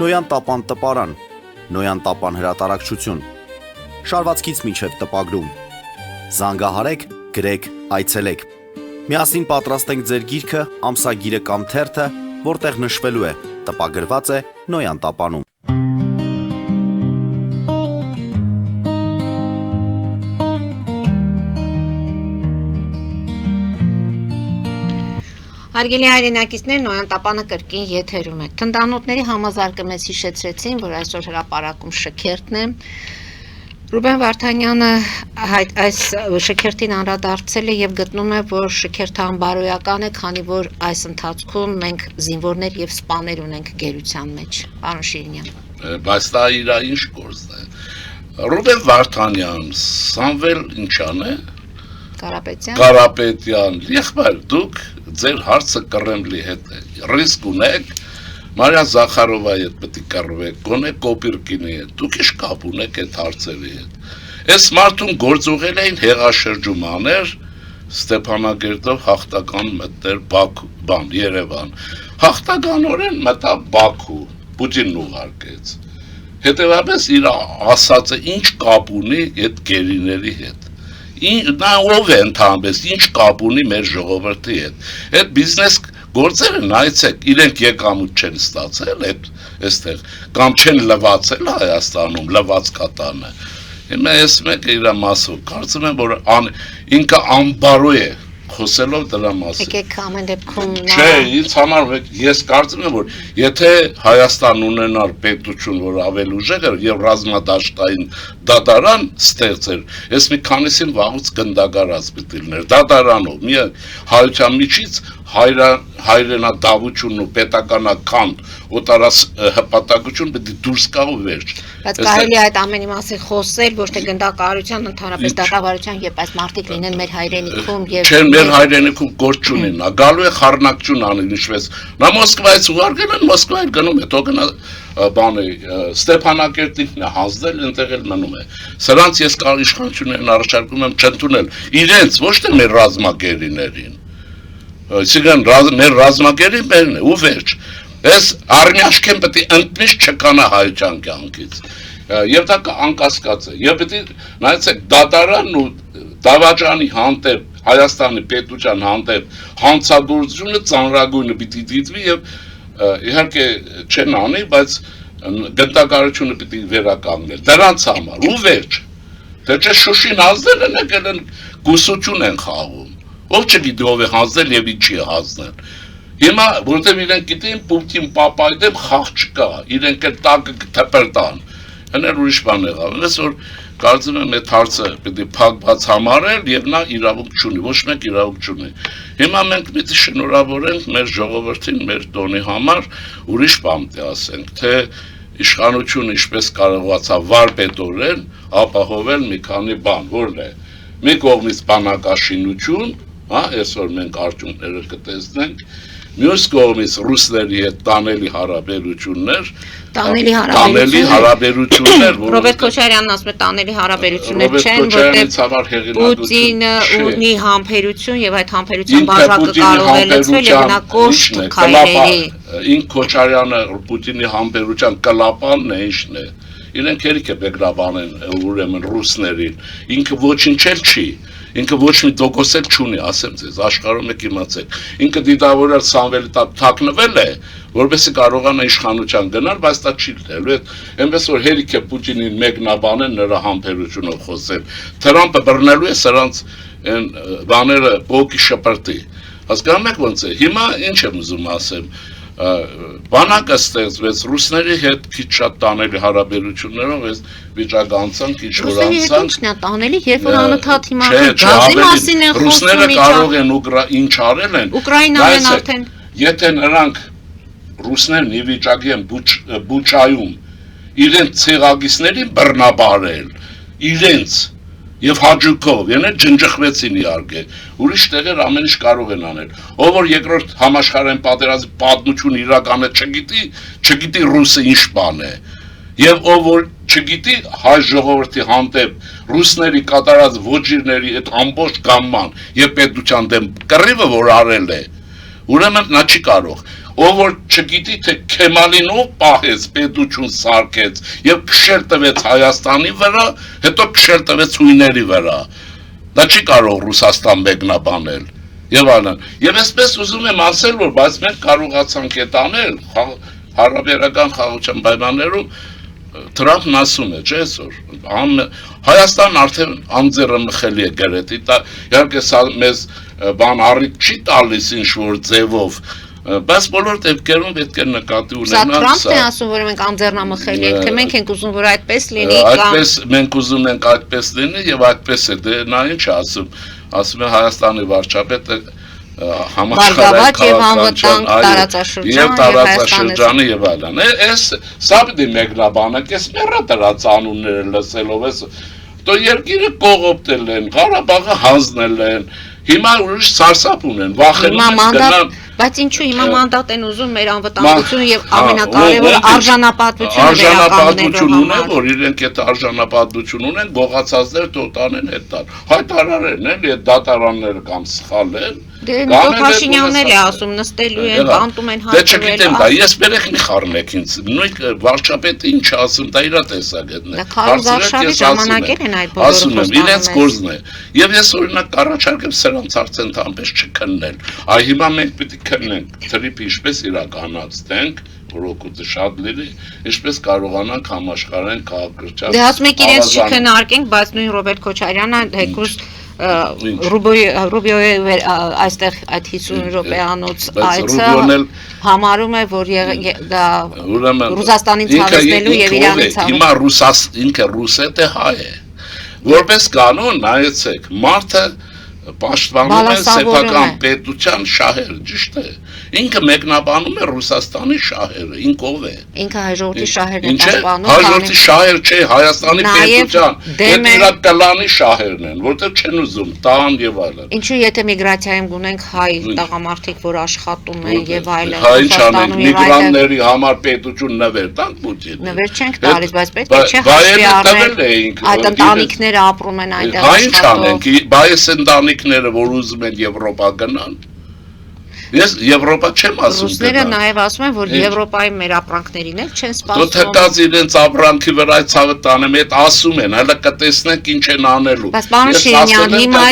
[SPEAKER 3] Նոյան տապան տպարան, Նոյան տապան հրատարակչություն, շարվածքից մինչև տպագրում, զանգահարեք, գրեք, այցելեք, միասին պատրաստենք ձեր գիրքը, ամսագիրը կամ թերթը, որտեղ նշվելու է, տպագրված է Նոյան տապանում։
[SPEAKER 1] Հարգելի հայրենակիցներ, Նոյան տապանը կրկին եթերում է։ Թնդանոթների համազարգը մեզ հիշեցրեցին, որ այսօր հրապարակում շքերթն է։ Ռուբեն Վարդանյանը այս շքերթին անդրադարձել է եւ գտնում է, որ շքերթը անբարոյական է, քանի որ այս ընթացքում մենք զինվորներ եւ սպաներ ունենք գերության մեջ։ Պարոն Շիրինյան։
[SPEAKER 2] Բայց դա իր ինչ գործն է։ Ռուբեն Վարդանյան, Սամվել ինչան է։ Կարապետյան, եղբայր, դուք ձեր հարցը Կռեմլի հետ է, ռիսկ ունեք, Մարիա Զախարովայի հետ պետք է կռվեք, գոնե Կոպիրկինի հետ, դուք ինչ կապ ունեք այդ հարցերի հետ։ Այս մարդուն գործուղել էին հեղաշրջումաներ, Ստեփանագերտով հաղթական մտներ Երևան։ Հաղթականորեն մտավ Բաքու, Պուտինն ուղարկեց։ Հետևաբար իր ասածը ինչ կապ ունի այդ գերիների հետ։ Նա ով է ընդհանրապես, ինչ կապ ունի մեր ժողովրդի հետ։ Այդ բիզնես գործերը նայեցեք, իրենք եկամուտ չեն ստացել այստեղ, կամ չեն լվացել Հայաստանում, լված կատանը։ Հիմա ես մեկը իր մասով, կարծում եմ, որ ինքը անբարո է խոսելով դրա մասին։
[SPEAKER 1] Եկեք ամեն դեպքում
[SPEAKER 2] Չէ, ինձ համար ես կարծում եմ, որ եթե Հայաստան ունենար պետություն, որ ավելի ուժեղ էր եւ ռազմադաշտային դատարան ստեղծեր, ես մի քանիսին վաղուց գնդագարած պիտի լիներ, դատարանով, մի հայության միջից հայրենադավությունն ու պետականական օտարած հպատակություն պետք է դուրս գա ու վերջ։
[SPEAKER 1] Բայց կարելի է այդ ամենի մասին խոսել, ոչ թե գնդակահարության, ընդհանրապես դատավարության, երբ այս մարդիկ լինեն մեր հայրենիքում եւ
[SPEAKER 2] Չեն մեր հայրենիքում գործ չունեն, նա գալու է խառնակություն անել ինչպես։ Նա Մոսկվայից ուղարկել են, Մոսկվայից գնում է, թող գնա բանը Ստեփանակերտին հանձնել, այնտեղ էլ մնում է։ Սրանց ես իշխանություններին առաջարկում եմ չընդունել իրենց, ոչ թե մեր ռազմագերիներին։ Այսինքն մեր ռազմագերին մերն է ու վերջ։ Այս արմյաշկեն պետք է ընդմիշտ չկանա հայության կյանքից։ Եվ դա անկասկած է։ Եվ պետք է նայեցեք դատարանն ու դավաճանի հանդեպ Հայաստանի պետության հանդեպ հանցագործությունը ծանրագույնը պիտի դիտվի եւ իհարկե չեն անի, բայց գնդակարությունը պիտի վերականգնել։ Դրանց համար ու վերջ։ Դե չէ Շուշին հանձնել են եկել են գուսություն են խաղում։ Ով չգիտի ով է հանձնել եւ ինչի է հանձնել։ Հիմա որտեղ իրենք գիտեն Պուտին պապայի դեմ խաղ չկա, իրենք էլ տակը թփրտան։ Հələ ուրիշ բան եղավ։ Ես որ կարծում եմ այդ հարցը պետք է փակված համարել եւ նա իրավունք չունի, ոչ մեկ իրավունք չունի։ Հիմա մենք պետք է շնորհավորենք մեր ժողովրդին, մեր տոնի համար, ուրիշ բան ասենք, թե իշխանությունը ինչպես կարողացավ վարպետորեն ապահովել մի քանի բան, որն է։ Մի կողմից բանակաշինություն, այսօր մենք արդյունքները կտեսնենք, մյուս կողմից ռուսների հետ տանելի հարաբերություններ,
[SPEAKER 1] Ռոբերտ Քոչարյանն ասում է տանելի հարաբերություններ չեն, որտեղ Պուտինը ունի համբերություն եւ այդ համբերության բաժակը կարող է լցվել եւ նա կոշտ քայլերի։
[SPEAKER 2] Ինք Քոչարյանը Պուտինի համբերության կլապանն է, ինչն է։ Իրենք երիք է բեկրաբանեն ուրեմն ռուսներին, ինքը ոչինչ էլ չի, ինքը ոչ մի տոկոս էլ չունի, ասեմ ձեզ, աշխարհում եք իմացեք, ինքը դիտավորել Սամվելի տակ թաքնվել է, որովհետեւ կարողանա իշխանության գնալ, բայց դա չի լինելու, այնպես որ երիք է Պուտինին մեկնաբանեն նրա համբերությունով խոսել, Թրամփը բռնելու է սրանց այն բաները բոկի շպրտի, հասկանում եք ոնց է, հիմա ինչ եմ ուզում ասեմ, բանակը ստեղծվեց ռուսների հետ քիչ շատ տանելի հարաբերություններով այս վիճակը անցանք ինչ որ անցանք
[SPEAKER 1] ինչն է տանելի երբ որ անընդհատ հիմա գազի մասին են խոսում
[SPEAKER 2] ռուսները կարող են ինչ արել են
[SPEAKER 1] Ուկրաինան արդեն
[SPEAKER 2] եթե նրանք ռուսներն ի վիճակի են Բուչայում իրենց ցեղագիցներին բռնաբարել իրենց Եվ հաջուկով, յենը ջնջխվեցին իհարկե, ուրիշ տեղեր ամեն ինչ կարող են անել, ով որ երկրորդ համաշխարհային պատերազմի պատմություն իրականը չգիտի ռուսը ինչ բան է, եւ ով որ չգիտի հայ ժողովրդի հանդեպ ռուսների կատարած ոչիրների այդ ամբողջ գամման եւ պետության դեմ կռիվը որ արել է, ուրեմն նա չի կարող ով որ չգիտի թե Քեմալին ով պահեց պետություն սարքեց եւ քշել տվեց Հայաստանի վրա հետո քշել տվեց հույների վրա դա չի կարող Ռուսաստան մեկնաբանել եւ այլն եւ այսպես ուզում եմ ասել որ բայց մենք կարողացանք այդ անել հարաբերական խաղաղության պայմաններում Թրամփն ասում է չէ այսօր Հայաստան արդեն անձեռնմխելի է գրեթե իհարկե սա մեզ բան առիթ չի տալիս ինչ որ ձևով Բայց բոլոր դեպքերում պետք է նկատի ունենալ
[SPEAKER 1] սա Թրամփն է ասում որ մենք անձեռնամխելի ենք թե մենք ենք ուզում որ այդպես լինի
[SPEAKER 2] այդպես մենք ուզում ենք այդպես լինի եւ այդպես է դե նա ինչ ասում է Հայաստանի վարչապետը
[SPEAKER 1] համաշխարհային
[SPEAKER 2] տարածաշրջանը եւ այլն այս սա պիտի մեկնաբանենք այս մեռա դրած անունները լսելով էս դո երկիրը կողոպտել են Ղարաբաղը հանձնել են Հիմա ուրիշ սարսափ ունեն, վախենում են գնան
[SPEAKER 1] Բայց ինչու հիմա մանդատ են ուզում մեր անվտանգությունը եւ ամենակարևորը արժանապատվությունը
[SPEAKER 2] ունեն, որ իրենք այդ արժանապատվություն ունեն, գողացածներ տոտանեն հետ տան։ Հայտարարեն, էլի այդ դատարանները կամ սխալ են։
[SPEAKER 1] Դե Փաշինյանն էլ է ասում, նստելու են, բանտում են
[SPEAKER 2] Դե չգիտեմ, դա ես բերեք մի խառնեք ինձ։ Նույն վարչապետը ինչ ասում, դա իր տեսակետն է։
[SPEAKER 1] Հարցրեք ժամանակել են այդ բոլորը
[SPEAKER 2] ասում եմ, իրենց գործն է։ Եվ ես օրինակ առաջարկեմ սրանց արդեն տամպես չքննել։ Այ հիմա մենք պիտի քննենք, թրիփ ինչպես իրականացնենք, որ օգուտը շատ լինի, ինչպես կարողանանք համաշխարհային քաղաքակրթության։
[SPEAKER 1] Դե ասում եք իրենց չքննարկենք, բայց նույն Ռոբերտ Քոչարյանը հեկուս Ռուբիոյի այստեղ այդ 50 րոպեանոց այցը համարում է, որ դա Ռուսաստանին ցավեցնելու եւ Իրանի ցավեցնելու։
[SPEAKER 2] Հիմա ինքը ռուսետ է, հայ է։ Որպես կանոն, նայեցեք, մարդը պաշտպանում է սեփական պետության շահերը, ճիշտ է։ Ինքը մեկնաբանում է Ռուսաստանի շահերը, ինքը ով է։
[SPEAKER 1] Ինքը հաջորդի շահերն է պաշտպանում։
[SPEAKER 2] Հաջորդի շահեր չէ, Հայաստանի պետության, այդ նրա կլանի շահերն են, որտեղ չեն ուզում տան եւ այլն։
[SPEAKER 1] Ինչու եթե միգրացիայում գունենք հայ տղամարդիկ, որ աշխատում են եւ այլն։
[SPEAKER 2] Հայ ինչ անենք, միգրանտների համար պետություն նվեր տանք Պուտինին։
[SPEAKER 1] Նվեր չենք տալիս, բայց պետք է չէ հաշվի առնել։ Այդ ընտանիքները ապրում են այդտեղ
[SPEAKER 2] աշխատող։ Հայ ինչ անենք, բայես ընտանիքները, որ ուզում են Եվրոպա գնան։ Ես Եվրոպա չեմ ասում։
[SPEAKER 1] Ռուսները նաև ասում են, որ Եվրոպայի մեր ապրանքներին էլ չեն սպասում։
[SPEAKER 2] Դու թեկած իրենց ապրանքի վրա ցավը տանեմ, այդ ասում են, հələ կտեսնենք ինչ են անելու։
[SPEAKER 1] Բայց պարոն Շիրինյան, հիմա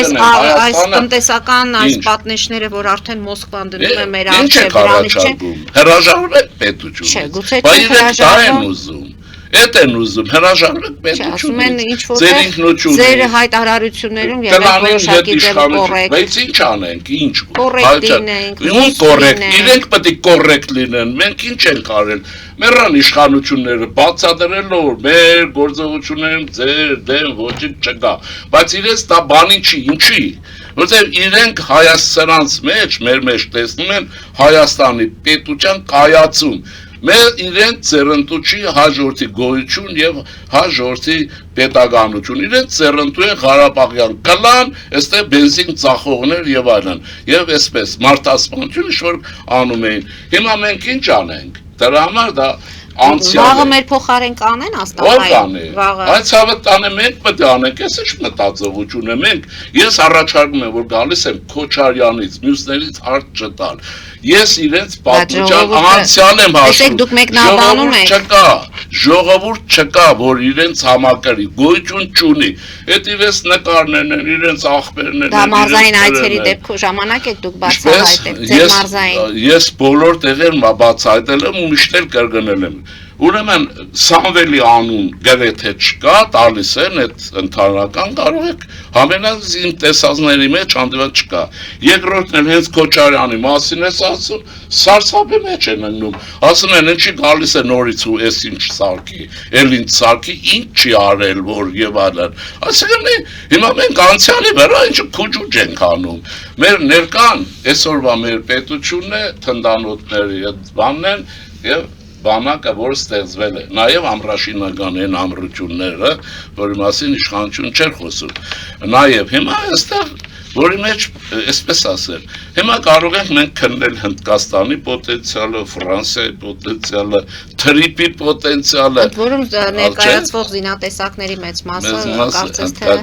[SPEAKER 1] այս տնտեսական այս պատնեշները, որ արդեն Մոսկվան դնում է մեր առջև, դրանից չեն
[SPEAKER 2] հրաժարվել պետություն։
[SPEAKER 1] Չէ, գուցե չեն
[SPEAKER 2] հրաժարվել։ Էդ են ուզում, հրաժարվեք պետությունից։
[SPEAKER 1] Ասում են ինչ որ ձեր հայտարարություններում եւ որոշակի դեպք կոռեկտ։
[SPEAKER 2] Բայց ինչ անենք, ինչ։
[SPEAKER 1] Կոռեկտ լինենք,
[SPEAKER 2] կոռեկտ, իրենք պետք է կոռեկտ լինեն, մենք ինչ ենք արել։ Մերան իշխանությունները բացատրելով մեր գործողություններում ձեր դեմ ոչինչ չկա, բայց իրենց դա բանի չի, ինչի։ Որտեղ իրենք Հայաստանից մեր մեջ տեսնում են Հայաստանի պետության կայացում։ Մեր իրենց ծերնդու չի հաջորդի գոյություն եւ հաջորդի պետականություն։ Իրենց ծերնդու են Ղարաբաղյան կլան, այստեղ բենզին ծախողներ եւ այլն։ Եվ այսպես մարդասպանություն ինչ որ անում էին։ Հիմա մենք ինչ անենք։ Դրա համար դա անցյալ
[SPEAKER 1] վաղը մեր փոխարեն կանեն
[SPEAKER 2] աստանային այդ ցավը տանը մենք պետք է անենք ես ինչ մտածողություն եմ մենք ես առաջարկում եմ որ գալիս եմ Քոչարյանից մյուսներից հարց չտալ ես իրենց պատմության անցյալ եմ հաշվում
[SPEAKER 1] դուք մեկնաբանում եք
[SPEAKER 2] չկա ժողովուրդ չկա որ իրենց համակարգի գոյություն չունի այդ իրենց նկարներն են իրենց աղբերներն են
[SPEAKER 1] դա մարզային այցերի դեպքում ժամանակ եք դուք բացահայտել ձեր մարզային
[SPEAKER 2] ես բոլոր տեղերում բացահայտել եմ ու միշտ էլ կրկնել եմ Ուրեմն Սամվելի անուն գրեթե չկա, տալիս են այդ ընդհանրական կարող եք համենազին տեսածների մեջ հանդիպած չկա։ Երկրորդն էլ հենց Քոչարյանի մասին է ասում, սարսափի մեջ են ընկնում։ Ասում են ինչի գալիս է նորից ու էս ինչ սարքի, էլ ինչ սարքի, ինչ չի արել որ եւ այլն։ Այսինքն հիմա մենք անցյալի վրա ինչ քուջուջ ենք անում։ Մեր ներկան այսօրվա մեր պետությունն է, թնդանոթների այդ բանն են եւ բանակը որ ստեղծվել է նաև ամրաշինական են ամրությունները որի մասին իշխանություն չէր խոսում նաև հիմա այստեղ որի մեջ այսպես ասել հիմա կարող ենք մենք քննել Հնդկաստանի պոտենցիալը Ֆրանսիայի պոտենցիալը թրիպի պոտենցիալը
[SPEAKER 1] որում ներկայացվող զինատեսակների մեծ մասը կարծես թե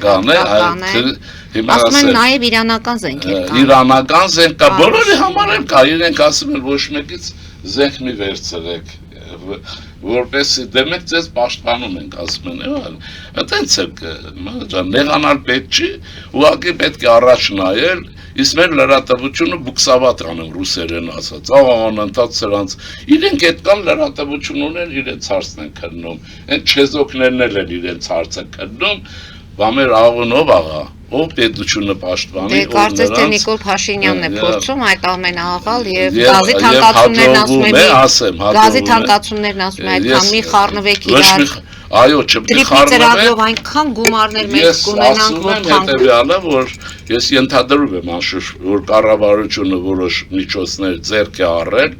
[SPEAKER 2] հիմա
[SPEAKER 1] ասում են նաև իրանական զենքեր կան
[SPEAKER 2] իրանական զենք կա բոլորի համար էլ կա իրենք ասում են ոչ մեկից զենք մի վերցրեք որպեսի դեմեք ձեզ պաշտպանում ենք ասում են այտենց է նեղանալ պետք չի ուղղակի պետք է առաջ նայել իսկ մեր լրատվությունը բուքսավատ անում ռուսերեն ասած անընդհատ սրանց իրենք այդ կան լրատվություն ունեն իրենց հարցն են քննում այն չեզոքներն են իրենց հարցը քննում բամեր աղոնով աղա ով պետությունը պաշտպանի
[SPEAKER 1] ով կարծես թե Նիկոլ Փաշինյանն է փորձում այդ ամենաաղալ եւ գազի թանկացումներն ասում են գազի թանկացումներն ասում են այդքան մի խառնվեք իրար
[SPEAKER 2] այո չպետք է խառնվեք
[SPEAKER 1] այնքան գումարներ մենք կունենանք որ
[SPEAKER 2] հետեւյալը որ ես ենթադրում եմ անշուշտ որ կառավարությունը որոշ միջոցներ ձեռք է առել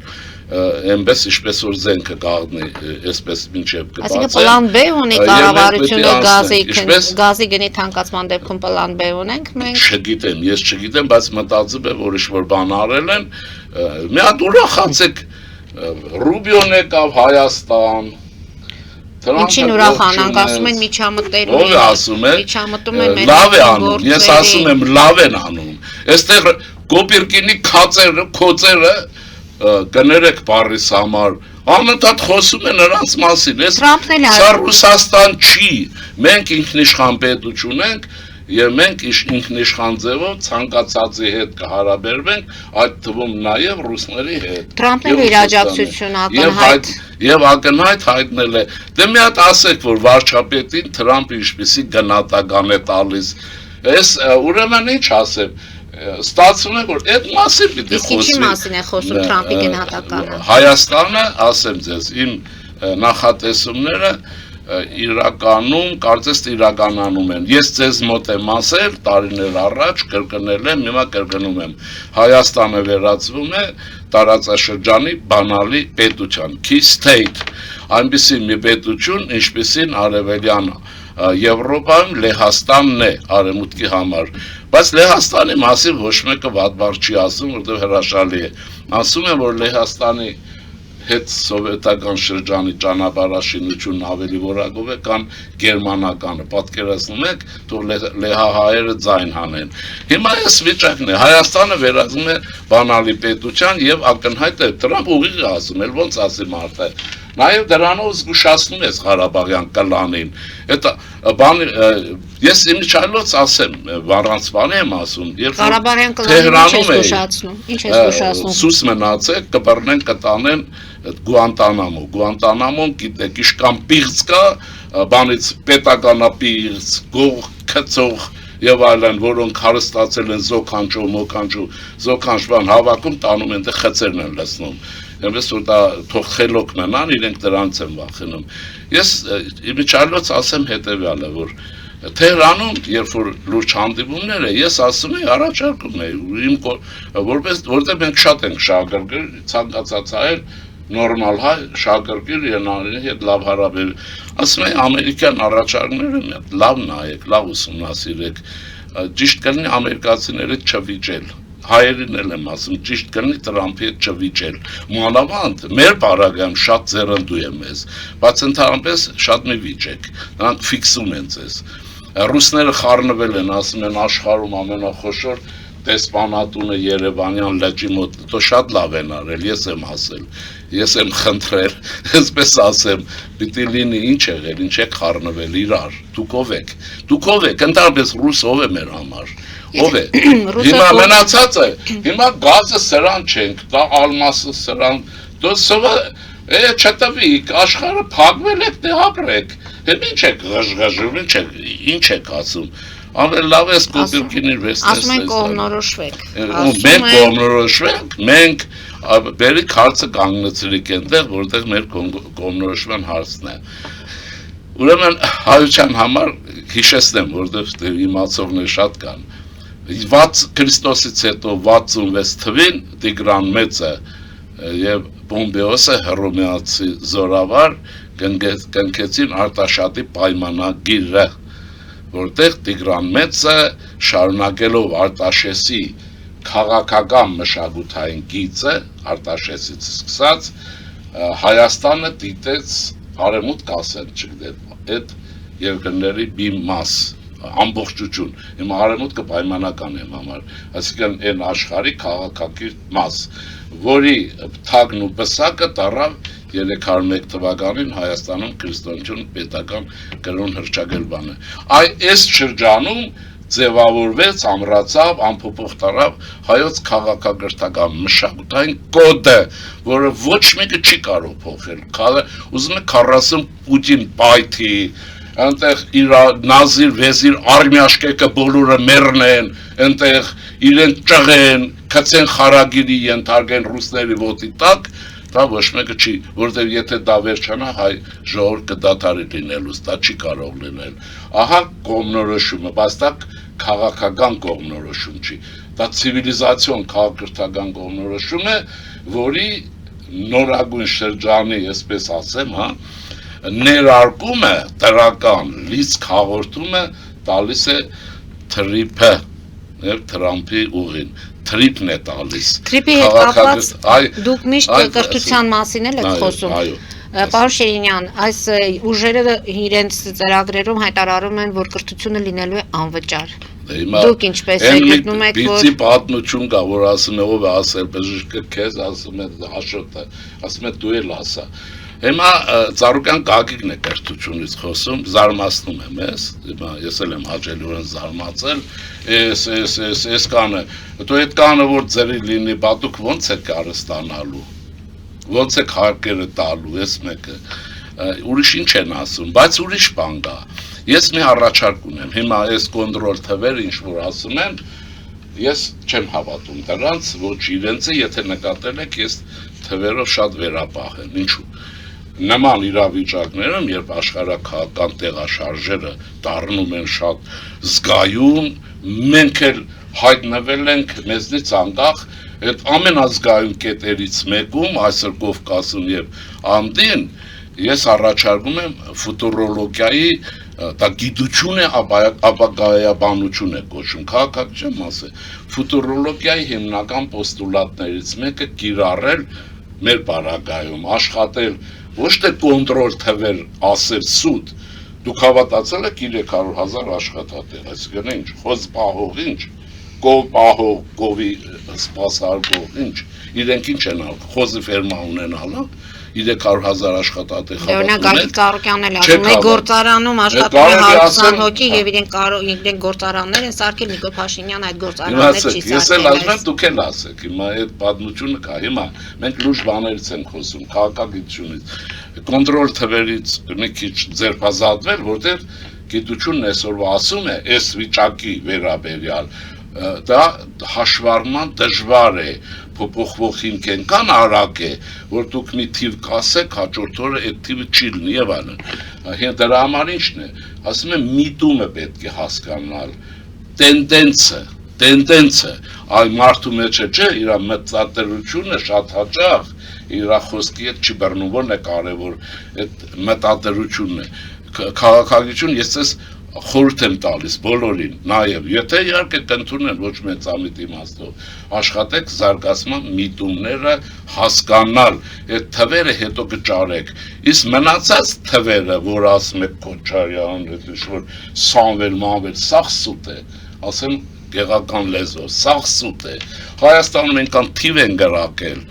[SPEAKER 2] այնպես ինչպես որ զենքը գաղտնի, այսպես մինչև կբացեն։
[SPEAKER 1] Այսինքն պլան B ունի կառավարությունը գազի գնի թանկացման դեպքում պլան B ունենք մենք։
[SPEAKER 2] Չգիտեմ, ես չգիտեմ, բայց մտածում եմ, որ ինչ-որ բան արել են, մի հատ ուրախացեք, Ռուբիոն եկավ Հայաստան։
[SPEAKER 1] Ինչին ուրախանանք, ասում են միջամտել
[SPEAKER 2] Ով է ասում է,
[SPEAKER 1] միջամտում են
[SPEAKER 2] լավ է անում, ես ասում եմ լավ են անում, այստեղ Կոպիրկինի քոծերը կներեք բարիս համար, անընդհատ խոսում են նրանց մասին, սա Ռուսաստան չի, մենք ինքնիշխան պետություն ենք, եւ մենք ինքնիշխան ձևով ցանկացածի հետ կհարաբերվենք, այդ թվում նաեւ ռուսների հետ։
[SPEAKER 1] Թրամփն իր աջակցություն ակնհայտ
[SPEAKER 2] եւ ակնհայտ հայտնել է։ Դե մի հատ ասեք, որ վարչապետին Թրամփը ինչպեսի գնահատական է տալիս։ Այս ուրեմն ինչ ասեմ, ստացվում է, որ այդ մասին պիտի խոսվի։
[SPEAKER 1] Ինչի մասին է խոսում Թրամփի գնահատականը։
[SPEAKER 2] Հայաստանը, ասեմ ձեզ, իմ նախատեսումները իրականում, կարծես իրականանում են։ Ես ձեզ մոտ եմ ասել, տարիներ առաջ կրկնել եմ, հիմա կրկնում եմ։ Հայաստանը վերածվում է տարածաշրջանի բանալի պետության, key state, այնպիսի մի պետություն, ինչպիսին արևելյան Եվրոպայում Լեհաստանն է արևմուտքի համար, բայց Լեհաստանի մասին ոչ մեկը վատ բառ չի ասում, որտեղ հրաշալի է։ Ասում են, որ Լեհաստանի հետ սովետական շրջանի ճանապարհաշինությունն ավելի որակով է, քան գերմանականը, պատկերացնում եք, թող լեհահայերը ձայն հանեն։ Հիմա այս վիճակն է, Հայաստանը վերածվում է բանալի պետության եւ ակնհայտ է, Թրամփ ուղիղ է ասում, էլ ոնց ասի մարդը։ Նաև դրանով զգուշացնում ես Ղարաբաղյան կլանին։ Այդ բան ես իմիջիայլոց ասեմ, առանց բանի եմ ասում, երբ
[SPEAKER 1] Ղարաբաղյան կլանին ինչ է զգուշացնում։ Ինչ է զգուշացնում։
[SPEAKER 2] Սուս մնացեք, կբռնեն, կտանեն Գուանտանամո։ Գուանտանամոն գիտեք, իշքան պիղծ կա, բանից պետականապիղծ, գող, քծող եւ այլն, որոնք հարստացել են զոքանչով, մոքանչով, զոքանչվան հավաքում տանում են, դե խծերն են լցնում։ Այնպես որ դա թող խելոք մնան, իրենք դրանց են վախենում։ Ես իմիջիայլոց ասեմ հետեւյալը, որ Թեհրանում, երբ որ լուրջ հանդիպումներ է, ես ասում եմ առաջարկում եմ, որտեղ մենք շատ ենք շահագրգիռ, ցանկացած հայր նորմալ հայ շահագրգիռ ԵՆԱ-ի հետ լավ հարաբեր։ Ասում եմ ամերիկյան առաջարկները լավ նայեք, լավ ուսումնասիրեք, ճիշտ կլինի ամերիկացիները չվիճել։ Հայերին էլ եմ ասում, ճիշտ կլինի Թրամփի հետ չվիճել։ Մանավանդ մեր բարակայում շատ ձեռնդու է մեզ, բայց ընդհանրապես շատ մի վիճեք, նրանք ֆիքսում են ձեզ։ Ռուսները խառնվել են, ասում են աշխարհում ամենախոշոր դեսպանատունը Երևանյան լճի մոտ, դա շատ լավ են արել, ես եմ ասել, ես եմ խնդրել, այսպես ասեմ, պիտի լինի ինչ եղել, ինչ եք խառնվել իրար, դուք ով եք, ընդհանրապես ռուս ով է մեր համար, ով է, հիմա մնացած է, հիմա գազը սրան չենք, դա ալմասը սրան, դա սովը, չտվիկ, աշխարհը փակվել եք, դե ապրեք, հենց ինչ եք ղժղժում, ինչ եք ասում, ամեն լավ ես Կոպիրկինի վերստեսնես։
[SPEAKER 1] Ասում են կողմնորոշվեք։
[SPEAKER 2] Մենք կողմնորոշվենք, մենք բերիկ հարցը կանգնեցրիք այնտեղ, որտեղ մեր կողմնորոշման հարցն է։ Ուրեմն հայության համար հիշեցնեմ, որտեղ իմացողներ շատ կան։ Քրիստոսից հետո 66 թվին Տիգրան Մեծը եւ Պոմպեոսը հռոմեացի զորավար կնքեցին Արտաշատի պայմանագիրը, որտեղ Տիգրան Մեծը շարունակելով Արտաշեսի քաղաքական մշակութային գիծը, Արտաշեսից սկսած, Հայաստանը դիտեց արևմուտք ասել, չգիտեմ, այդ երկրների մի մաս, ամբողջություն, իմ արևմուտքը պայմանական եմ համար, այսինքն այն աշխարհի քաղաքակիրթ մաս, որի թագն ու պսակը տարավ 301 թվականին Հայաստանում քրիստոնեություն պետական կրոն հռչակել բանը։ Այս շրջանում ձևավորվեց, ամրացավ, անփոփոխ տարավ հայոց քաղաքակրթական մշակութային կոդը, որը ոչ մեկը չի կարող փոխել։ Ուզում է 40 Պուտին պայթի, այնտեղ իր նազիր, վեզիր, արմիաշկեկը բոլորը մեռնեն, այնտեղ իրեն ճղեն, քցեն խարագիրի ենթարկեն ռուսների ոտի տակ, դա ոչ մեկը չի, որտեղ եթե դա վերջանա, հայ ժողովուրդ կդադարի լինելուց, դա չի կարող լինել։ Ահա կողմնորոշումը, բայց դա քաղաքական կողմնորոշում չի, դա ցիվիլիզացիոն քաղաքակրթական կողմնորոշում է, որի նորագույն շրջանի, այսպես ասեմ, հա, ներարկումը տրական լիցք հաղորդումը տալիս է թրիփը, եւ Թրամփի ուղին, թրիփն է տալիս։
[SPEAKER 1] Թրիփի հետ կապված դուք միշտ կրթության մասին եք խոսում։ Պարոն Շիրինյան, այս ուժերը իրենց ծրագրերում հայտարարում են, որ կրթությունը լինելու է անվճար։ Դուք ինչպես եք գտնում եք, որ
[SPEAKER 2] Բիցի պատմություն կա, որ ասում է ով է ասել, բժիշկը քեզ ասում է Աշոտը, ասում է դու էլ ասա։ Հիմա Ծառուկյան Գագիկն է կրթությունից խոսում, զարմացնում եմ ես, հիմա ես էլ եմ հաճելիորեն զարմացել, այս կանը, դու այդ կանը որ ձերի լինի, բա դուք ո՞նց եք կարստանալու, ո՞նց եք հարկերը տալու, ես մեկը, ուրիշ ինչ են ասում, բայց ուրիշ բան կա, ես մի առաջարկ ունեմ, հիմա այս կոնտրոլ թվերը ինչ որ ասում են, ես չեմ հավատում դրանց, ոչ իրենցը, եթե նկատել եք, ես թվերով շատ վերապահ եմ, ինչու, նման իրավիճակներում, երբ աշխարհաքաղաքական տեղաշարժերը դառնում են շատ զգայուն, մենք էլ հայտնվել ենք մեզնից անկախ այդ ամենազգայուն կետերից մեկում, այսօր Կովկասում եւ Անդին, ես առաջարկում եմ ֆուտուրոլոգիայի, դա գիտություն է, ապագայաբանություն է կոչում, քաղաքակրթության մաս է, ֆուտուրոլոգիայի հիմնական պոստուլատներից մեկը կիրառել մեր բարագայում, աշխատել ոչ թե կոնտրոլ թվեր ասել սուտ, դուք հավատացել եք 300,000 աշխատատեղ, այսինքն ինչ, խոզ պահող ինչ, կով պահող, կովի սպասարկող ինչ, իրենք ինչ են ալ, խոզի ֆերմա ունենալ, 300,000 աշխատատեղ
[SPEAKER 1] Օրինակ Գագիկ Ծառուկյանն էլ ասում է գործարանում աշխատում է 120 հոգի եւ իրենք գործարաններ են սարքել Նիկոլ Փաշինյանը այդ գործարաններ չի սարքել։
[SPEAKER 2] Ես էլ ասում եմ դուք էլ ասեք, հիմա այդ պատմությունը կա, հիմա մենք լուրջ բաներից ենք խոսում, քաղաքագիտությունից, կոնտրոլ թվերից մի քիչ ձերբազատվել, որտեղ գիտությունն այսօրվա ասում է, այս վիճակի վերաբերյալ դա հաշվառման դժվար է, փոփոխվող հիմքեն կան արագ է, որ դուք մի թիվ կասեք, հաջորդ օրը այդ թիվը չի լինի եւ այլն։ Դրա համար ինչն է, ասում եմ միտումը պետք է հասկանալ, տենդենսը, այ մարդու մեջ է, չէ, իր մտածելությունը շատ հաճախ իր խոսքի հետ չի բռնում, որն է կարևոր, այդ մտածելությունն է, քաղաքագիտություն ես ես խորհուրդ եմ տալիս բոլորին, նաև, եթե իհարկե կընդունեն ոչ մեծամիտ իմաստով, աշխատեք զարգացման միտումները հասկանալ, այդ թվերը հետո կճարեք, իսկ մնացած թվերը, որ ասում եք Քոչարյան, որ սանվել, մանվել, սաղ սուտ է, ասեմ գեղական լեզվով, սաղ սուտ է, Հայաստանում այնքան թիվ են գրակել,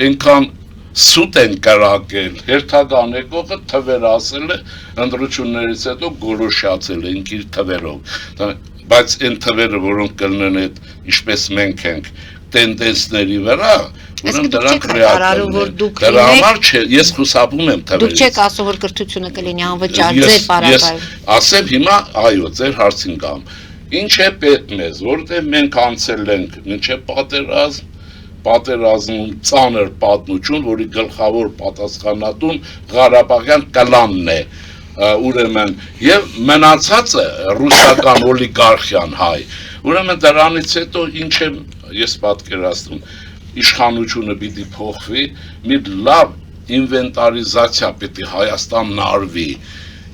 [SPEAKER 2] այնքան սուտ են կրակել, հերթական եկողը թվեր ասել է, ընտրություններից հետո գոլոշացել են իր թվերով, բայց այն թվերը, որոնք կլնեն այդ, ինչպես մենք ենք, տենդենսների վրա, որոնք դրանք ռեակտորն են, դրա համար չէ, ես խուսափում եմ թվերից։
[SPEAKER 1] Դուք չեք ասում, որ կրթությունը կլինի անվճար, ձեր պարագայում։
[SPEAKER 2] Ես ասեմ հիմա, այո, ձեր հարցին կամ, ինչ է պետք մեզ, որտեղ մենք անցել ենք, մինչև պատերազմում ծանր պատմություն, որի գլխավոր պատասխանատուն Ղարաբաղյան կլանն է, ուրեմն, եւ մնացածը ռուսական օլիգարխիան հայ, ուրեմն դրանից հետո ինչ եմ ես պատկերացնում, իշխանությունը պիտի փոխվի, մի լավ ինվենտարիզացիա պիտի Հայաստանն արվի,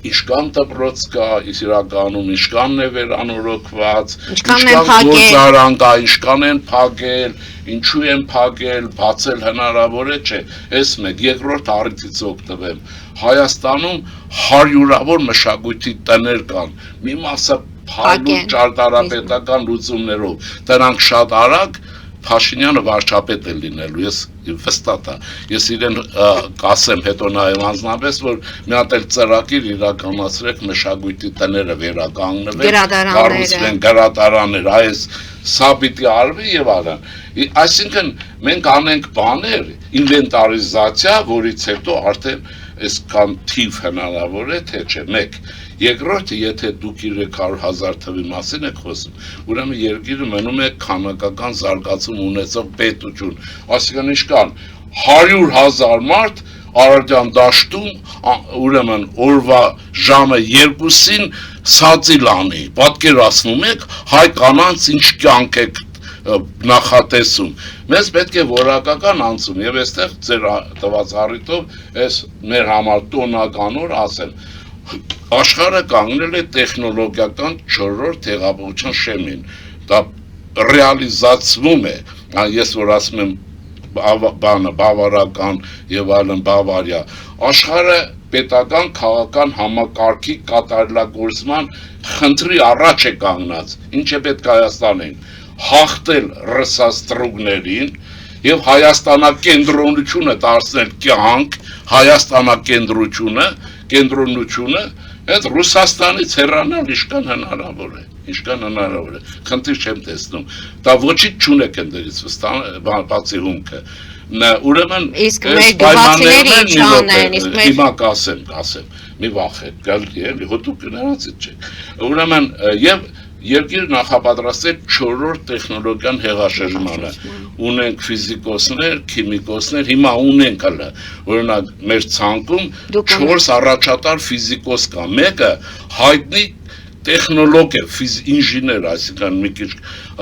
[SPEAKER 2] Ինչքան դպրոց կա, իրականում ինչքանն է վերանորոգված, ինչքան գործարան կա, ինչքան են փակել, ինչու են փակել, բացել հնարավոր է, չէ, այս մեկ, երկրորդ առիթից օգտվեմ, Հայաստանում հարյուրավոր մշակույթի տներ կան, մի մասը փայլուն ճարտարապետական լուծումներով, դրանք շատ արագ Փաշինյանը վարչապետ է լինելու, ես վստահ եմ, ես իրեն կասեմ հետո նաև անձնապես, որ մի հատ էլ ծրագիր իրականացրեք մշակույթի տները վերականգնվեն, կառուցվեն գրադարաններ, այս սա պիտի արվի եւ այլն։ Այսինքն մենք անենք բաներ, ինվենտարիզացիա, որից հետո արդեն այսքան թիվ հնարավոր է, թե չէ, մեկ Երկրորդը, եթե դուք 300,000 թվի մասին եք խոսում, ուրեմն երկիրը մնում է քանակական զարգացում ունեցող պետություն, այսինքն ինչքան 100,000 մարդ Արարատյան դաշտում, ուրեմն օրվա ժամը 2-ին սածիլ անի, պատկերացնում եք հայ կանանց ինչ կյանք եք նախատեսում։ Մեզ պետք է որակական անցում եւ այստեղ ձեր տված առիթով այս մեր համար տոնական օր ասեմ աշխարհը կանգնել է տեխնոլոգիական 4-րդ տեղավորության շեմին։ Դա ռեալիզացվում է, ես որ ասում եմ բավարարական եւ այլն Բավարիա, աշխարհը պետական քաղաքական համակարգի կատարելագործման խնդրի առաջ է կանգնած, ինչ է պետք Հայաստանին, հաղթել ռսաստրուգներին եւ Հայաստանակենտրոնությունը դարձնել կյանք, կենտրոնությունը, այդ Ռուսաստանից հեռանալ ինչքան հնարավոր է, խնդիր չեմ տեսնում, դա ոչինչ չունեք ընդերից բացի հումքը, ուրեմն
[SPEAKER 1] իսկ մեր գյուղացիները ինչ անեն,
[SPEAKER 2] հիմա կասեմ, մի վախեք, գալի էլի, հոտուկ նրանցից չեք, ուրեմն եւ երկիրը նախապատրաստել 4-րդ տեխնոլոգիան հեղաշրջմանը, ունենք ֆիզիկոսներ, քիմիկոսներ, հիմա ունենք հələ, օրինակ մեր ցանկում 4 առաջատար ֆիզիկոս կա, մեկը հայտնի տեխնոլոգ է, ինժեներ, այսինքն մի քիչ,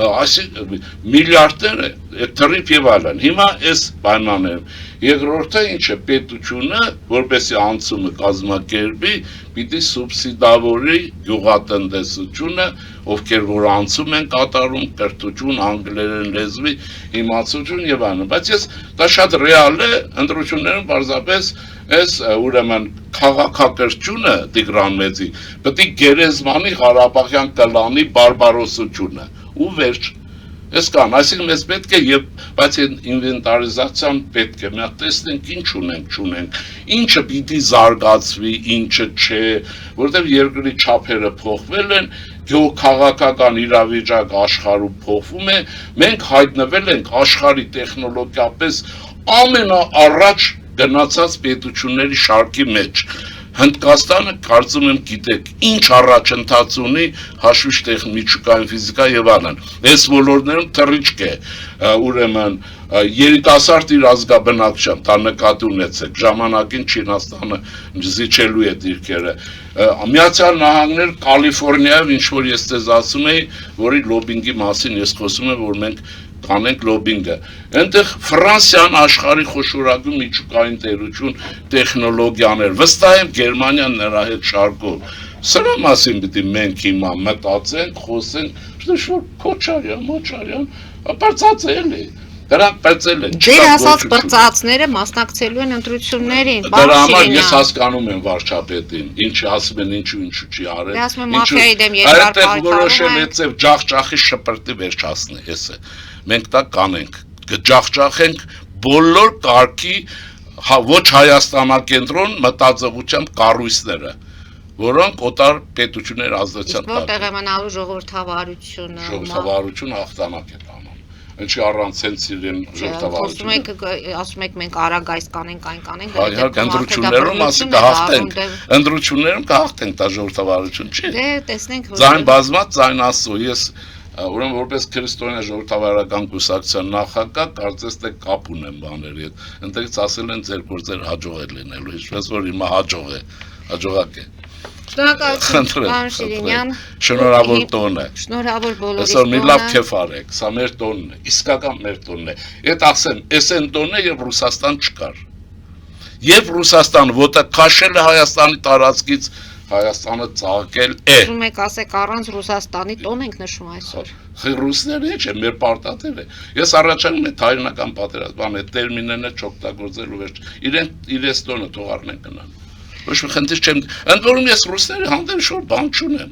[SPEAKER 2] այսինքն միլիարդներ է, թռիփ եւ այլն։ Հիմա այս պայմաններում երկրորդը ինչ է, պետությունը, որպեսզի անցումը կազմակերպի, պիտի սուբսիդավորի գյուղատնտեսությունը, ովքեր որ անցում են կատարում, կրթություն, անգլերեն լեզվի, իմացություն եւ այլն, բայց ես դա շատ ռեալ է, ընտրություններում պարզապես այս ուրեմն քաղաքակրթությունը Տիգրան Մեծի, պետք է գերեզմանի Ղարաբաղյան կլանի բարբարոսությունը ու վերջ Ես կան, այսինքն մեզ պետք է եւ բայց այն ինվենտարիզացիան պետք է մենք տեսնենք ինչ չունենք, ինչը պիտի զարգացվի, ինչը չէ, որովհետեւ երկրի չափերը փոխվել են, գեոքաղաքական իրավիճակը աշխարհում փոխվում է, մենք հայտնվել ենք աշխարհի տեխնոլոգիապես ամենաառաջ գնացած պետությունների շարքի մեջ Հնդկաստանը կարծում եմ գիտեք ինչ առաջընթաց ունի հաշվիչ տեխնիկային ֆիզիկա եւ այլն այս ոլորտներում թռիչք է ուրեմն երիտասարդ իր ազգաբնակչությամբ դա նկատի ունեցեք ժամանակին Չինաստանը զիջելու է դիրքերը Միացյալ Նահանգներ Կալիֆոռնիայով ինչ որ ես ձեզ ասում եի որի լոբինգի մասին ես խոսում եմ որ մենք կանենք լոբինգը այնտեղ Ֆրանսիան աշխարհի խոշորագույն միջուկային տերություն տեխնոլոգիաներ վստահ եմ Գերմանիան նրա հետ շարքով սրա մասին պիտի մենք հիմա մտածենք խոսենք что Քոչարյան ապարծած էլի դրանք պրծել են
[SPEAKER 1] Ձեր ասած բրծածները մասնակցելու են ընտրություններին
[SPEAKER 2] դրա համար ես հասկանում եմ վարչապետին ինչի ասում են ինչու չի արել
[SPEAKER 1] ասում եմ մաֆիայի դեմ երկար
[SPEAKER 2] պայքարում որոշել է ծև ջախջախի շպրտի վերջացնի էսը մենք դա կանենք կջախջախենք բոլոր կարգի ոչ Հայաստանակենտրոն մտածողությամբ կառույցները որոնք օտար պետություններ ազդեցության
[SPEAKER 1] տակ որտեղ է մնալու ժողովրդավարությունը
[SPEAKER 2] ժողովրդավարությունը հաղթանակ է տանում Ինչի առանց ցենզուրեն ժողովրդավարություն
[SPEAKER 1] ասում եք մենք արագ այս կանենք այն կանենք
[SPEAKER 2] այո ընտրություններում ասի կհաղթենք ընտրություններում կհաղթենք դա ժողովրդավարություն չի
[SPEAKER 1] դե տեսնենք
[SPEAKER 2] ձայն բազմած ձայն ասու ես ուրեմն որպես քրիստոնյա ժողովրդավարական կուսակցության նախագահ կարծես թե կապ ունեմ բաների հետ ընտրից ասել են ձեր գործեր հաջող է լինելու ինչպես որ հիմա հաջողակ է
[SPEAKER 1] Շնորհակալություն, պարոն Շիրինյան։
[SPEAKER 2] Շնորհավոր տոն է։
[SPEAKER 1] Շնորհավոր բոլորիս
[SPEAKER 2] տոնը։ Այսօր մի լավ քեֆ արեք, սա մեր տոնն է, իսկական մեր տոնն է։ Այդ ասեմ, էս են տոնն է եւ Ռուսաստան չկար։ Եվ Ռուսաստան ոտը քաշել է Հայաստանի տարածքից, Հայաստանը ծաղկել է։
[SPEAKER 1] Ուզում եք ասեք առանց Ռուսաստանի տոն ենք նշում այսօր։
[SPEAKER 2] Ռուսները ինչ է, մեր պարտադիր է։ Ես առաջանում եմ հայրենական պատերազմ, բան է տերմինները չօգտագործելու վերջ։ Իրենց տոնը թող առնեն գնան։ Ոչ մի խնդիր չեմ, ընդ որում ես ռուսների հանդեպ շուտ բան չունեմ։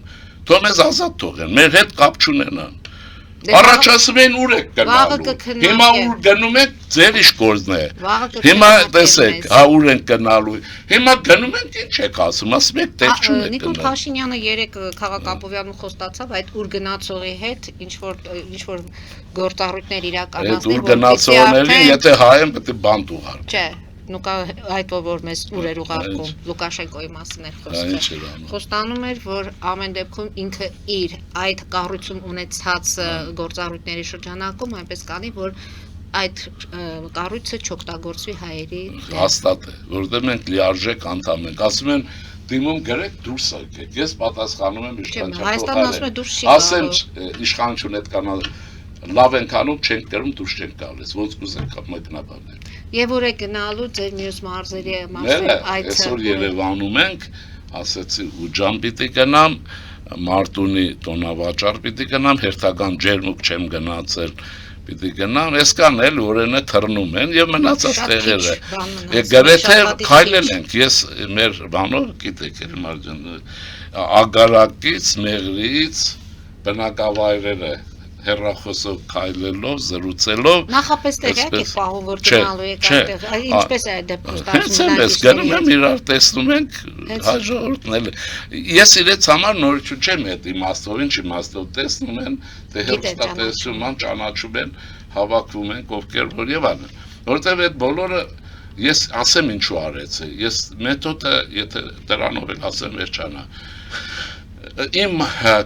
[SPEAKER 2] Թող մեզ ազատ թողեն, մեր հետ կապ չունենան։ Առաջ ասում են ուր եք գնալու։ Հիմա ուր գնում եք, ձեր ինչ գործն է։ Հիմա տեսեք, հա ուր են գնալու։ Հիմա գնում ենք ինչ եք ասում, ասում եք տեղ չունեք գնալ։
[SPEAKER 1] Նիկոլ Փաշինյանը երեք Քաղաքապետարանում խոստացավ այդ ուր գնացողի հետ ինչ որ գործառույթներ իրականացնել,
[SPEAKER 2] որ գնացողներին, եթե հայ են, պետք է բանտ ուղարկեն։
[SPEAKER 1] Չէ Նուկա այդ որ մեզ ուր էր ուղարկում Լուկաշենկոյի մասին էր խոսքը խոստանում էր որ ամեն դեպքում ինքը իր այդ կառույցում ունեցած գործառույթների շրջանակում այնպես կանի որ այդ կառույցը չօգտագործվի հայերի
[SPEAKER 2] հաստատ է որովհետև մենք լիարժեք անդամ ենք ասում են դիմում գրեք դուրս եկեք ես պատասխանում եմ իշխանչական
[SPEAKER 1] Հայաստանը ասում է դուրս չի
[SPEAKER 2] ասեմ իշխանություն այդ կանալ լավ ենք անում, չենք կրում, դուրս չենք գալիս, ոնց կուզենք մեկնաբանել։
[SPEAKER 1] Եվ ուր է գնալու ձեր մյուս մարզերի
[SPEAKER 2] Մերը այսօր Երևանում ենք, ասեցի ու ջան պիտի գնամ, Մարտունի տոնավաճառ պիտի գնամ, հերթական ջերմուկ չեմ գնացել, պիտի գնամ, այսքան էլ օրենը թռնում են եւ մնացած տեղերը։ Գրեթե քայլել ենք, ես մեր բանով, գիտեք, ագարակից, մեղրից, բնակավայրերը հեռախոսով քայլելով, զրուցելով
[SPEAKER 1] նախապես տեղյակ եք պահում, որ գնալու եք այդտեղ, ինչպես է դեպքում
[SPEAKER 2] Հենց գնում եմ իրար տեսնում ենք, հաջորդն էլ ես իրենց համար նորություն չեմ հետ իմաստով, ինչ իմաստով տեսնում են, թե հեռուստատեսում են, ճանաչում են, հավաքվում են, ովքեր որ եւ այլն, որտեւ այդ բոլորը ես ասեմ ինչու արեցի, ես մեթոդը, եթե դրանով էլ ասեմ վերջանա Իմ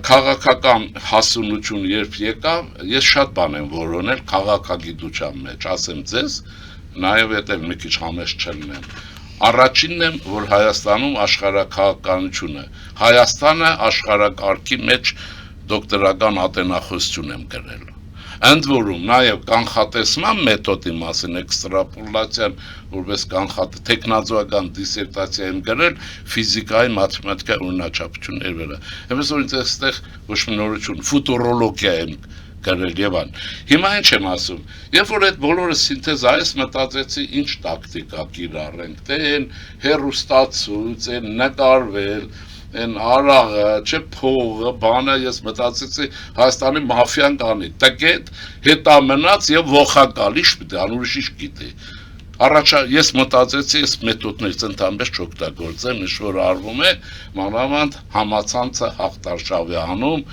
[SPEAKER 2] քաղաքական հասունությունը երբ եկավ, ես շատ բան եմ որոնել քաղաքագիտության մեջ, ասեմ ձեզ, նաև էլ մի քիչ համեստ չլինեմ։ Առաջինն եմ, որ Հայաստանում աշխարհաքաղաքականությունը, Հայաստանը աշխարհակարգի մեջ դոկտորական ատենախոսություն եմ գրել։ Ընդ որում նաև կանխատեսման մեթոդի մասին էքստրապոլացիան որպես տեխնազոական դիսերտացիա եմ գրել ֆիզիկայի մաթեմատիկայի օրինաչափությունների վրա։ Էնպես որ ինձ այստեղ ոչ մի նորություն ֆուտուրոլոգիա եմ գրել եւ այլն։ Հիմա ինչ եմ ասում։ Երբ որ այդ բոլորը սինթեզայես մտածեցի ինչ տակտիկա կիրառենք, թե այն հերոստացույց, այն նկարվել Են արաղը, չէ փողը, բանը ես մտածեցի Հայաստանի մաֆիան կանի, տկետ, հետամնաց եւ ողակալի շպիտի, անուրիշ ինչ գիտի։ Առաջ ես մտածեցի, ես մեթոդներից ընդհանրապես չօգտագործեմ, ինչ որ արվում է, մանավանդ համացանցը հաղթարշավի անում,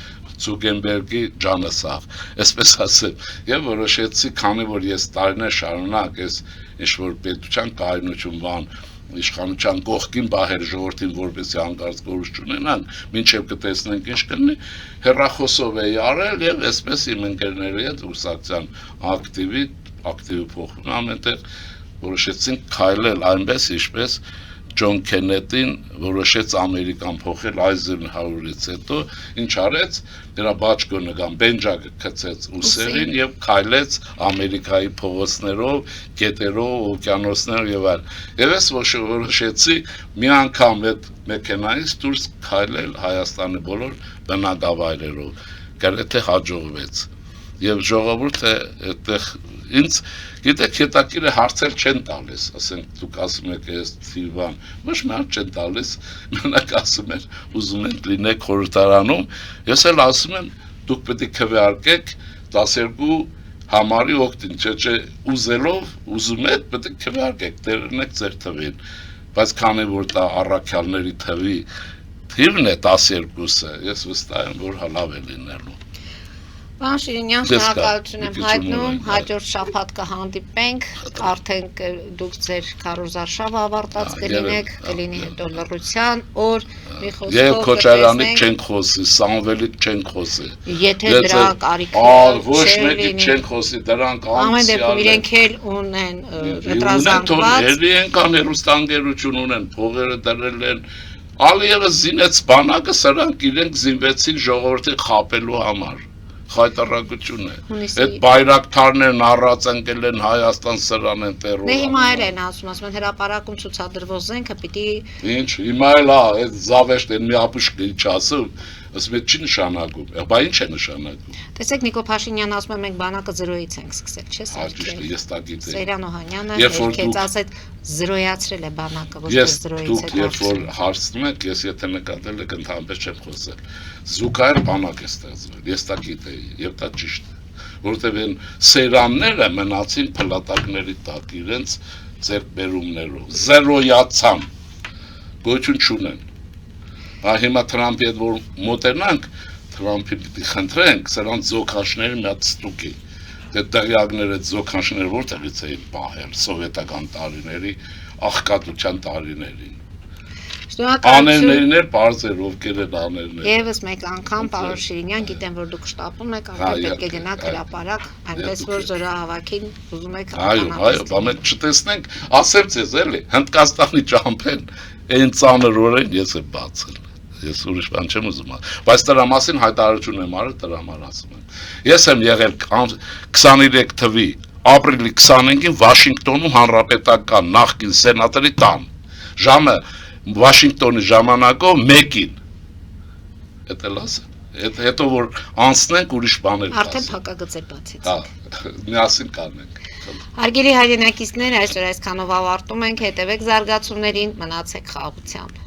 [SPEAKER 2] Ցուգենբերգի ջանը սաղ, այսպես ասեմ, եւ որոշեցի, քանի որ ես տարիներ շարունակ ես ինչ որ պետության կայունություն բան իշխանության կողքին բահեր ժողովրդին որպեսզի հանկարծ գորուս չունենան, մինչև կտեսնենք ինչ կլինի, հեռախոսով էի արել եւ այսպես իմ ընկերների հետ ուսակցության ակտիվի փոխում ամենտեղ որոշեցինք քայլել այնպես ինչպես Ջոն Քենեդին որոշեց Ամերիկան փոխել Այզենհաուրից հետո ինչ արեց նրա բաճկո նգան բենջակը գցեց ուսերին եւ քայլեց Ամերիկայի փողոցներով, գետերով, օվկիանոսներով եւ այլ։ Եվ ես որոշեցի մի անգամ այդ մեքենայից դուրս քայլել Հայաստանի բոլոր բնակավայրերով։ Գրեթե հաջողվեց։ Եվ ժողովուրդը այդտեղ ինձ գիտեք հետաքրքիր հարցեր չեն տալիս, ասենք դուք ասում եք այս Սիլվան, ոչ մի հարց չեն տալիս, մենակ ասում են ուզում են լինեք խորհրդարանում, ես էլ ասում եմ դուք պետք է քվեարկեք 12 համարի օգտին, չէ ուզելով ուզում եք պետք է քվեարկեք, դերնեք ձեր թվին, բայց քանի որ դա առաքյալների թվին է 12-ը, ես վստահ եմ որ լավ է լինելու։
[SPEAKER 1] Պարոն Շիրինյան, շնորհակալություն եմ հայտնում, հաջորդ շաբաթ կհանդիպենք, արդեն դուք ձեր քարոզարշավը ավարտած կլինեք, կլինի հետո լռության օր, մի խոսքով
[SPEAKER 2] Եվ Քոչարյանից չենք խոսի, Սամվելից չենք խոսի։
[SPEAKER 1] Եթե դրա կարիքը
[SPEAKER 2] ոչ մեկից չենք խոսի, դրանք
[SPEAKER 1] ամեն դեպքում իրենք էլ ունեն մետրազանգված։
[SPEAKER 2] Էլի են հեռուստաընկերություն ունեն, փողերը դրել են, Ալիևը զինեց բանակը, սրանք իրենք զինվեցին ժողովրդի խաբելու համար։ Խայտարակություն է։ Այդ բայրակթարներն առած ընկել են Հայաստան սրան են տերոր։
[SPEAKER 1] Դե հիմա էլ են ասում են հրապարակում ցուցադրվող զենքը պիտի
[SPEAKER 2] Ինչ, հիմա էլ այդ զավեշտ են մի ապուշ ինչ ասում, ասում է չի նշանակում։ Բա ինչ է նշանակում։
[SPEAKER 1] Տեսեք Նիկոլ Փաշինյանն ասում է մենք բանակը 0-ից ենք սկսել, չէ՞
[SPEAKER 2] Ահա ես դա գիտեի։
[SPEAKER 1] Սերյան Օհանյանը երկեց ասեց 0-ացրել է բանակը, ոչ թե 0-ից
[SPEAKER 2] է։ Երբ որ հարցնում եք, ես եթե նկատել եք ընդհանրապես չեմ խոսել։ Զուգահեռ բանակ է ստեղծվել։ Ես դա գիտեի, եւ դա ճիշտ է։ Որովհետեւ այն սերանները մնացին փլատակների տակ իրենց ձեռքբերումներով։ 0-ացան։ Գոյություն չունեն։ Հիմա Թրամփի հետ որ մոտենանք, Թրամփի պիտի խնդրենք, սրանց զոքաշները մի հատ ստուգի։ Դե տեղյակները զոքաշները որտեղից էին պահել սովետական տարիների, աղքատության տարիներին։ Աներներն էլ բարձր ովքեր են աներներ։
[SPEAKER 1] Եվս մեկ անգամ պարոն Շիրինյան, գիտեմ որ դուք շտապում եք, արդեն պետք է գնաք հրապարակ, այնպես որ զորահավաքին ուզում եք
[SPEAKER 2] Այո, բա մենք չտեսնենք, ասեմ ձեզ էլի, Հնդկաստանի ճամփեն այն ծանրորեն ես եմ բացել։ Ես ուրիշ բան չեմ ուզում, բայց դրա մասին հայտարարություն եմ արել, դրա համար ասում եմ։ Ես եմ եղել 23 թվականի ապրիլի 25-ին Վաշինգտոնում հանրապետական նախկին սենատորի տան։ Ժամը Վաշինգտոնի ժամանակով 1-ին։ Էդ էլ ասեմ։ Հետո որ անցնենք ուրիշ բաներ
[SPEAKER 1] Արդեն փակագծեր բացեցինք։
[SPEAKER 2] Հա, միասին կանենք։
[SPEAKER 1] Հարգելի հայրենակիցներ, այսօր այսքանով ավարտում ենք, հետևեք զարգացումներին, մնացեք խաղաղությամբ։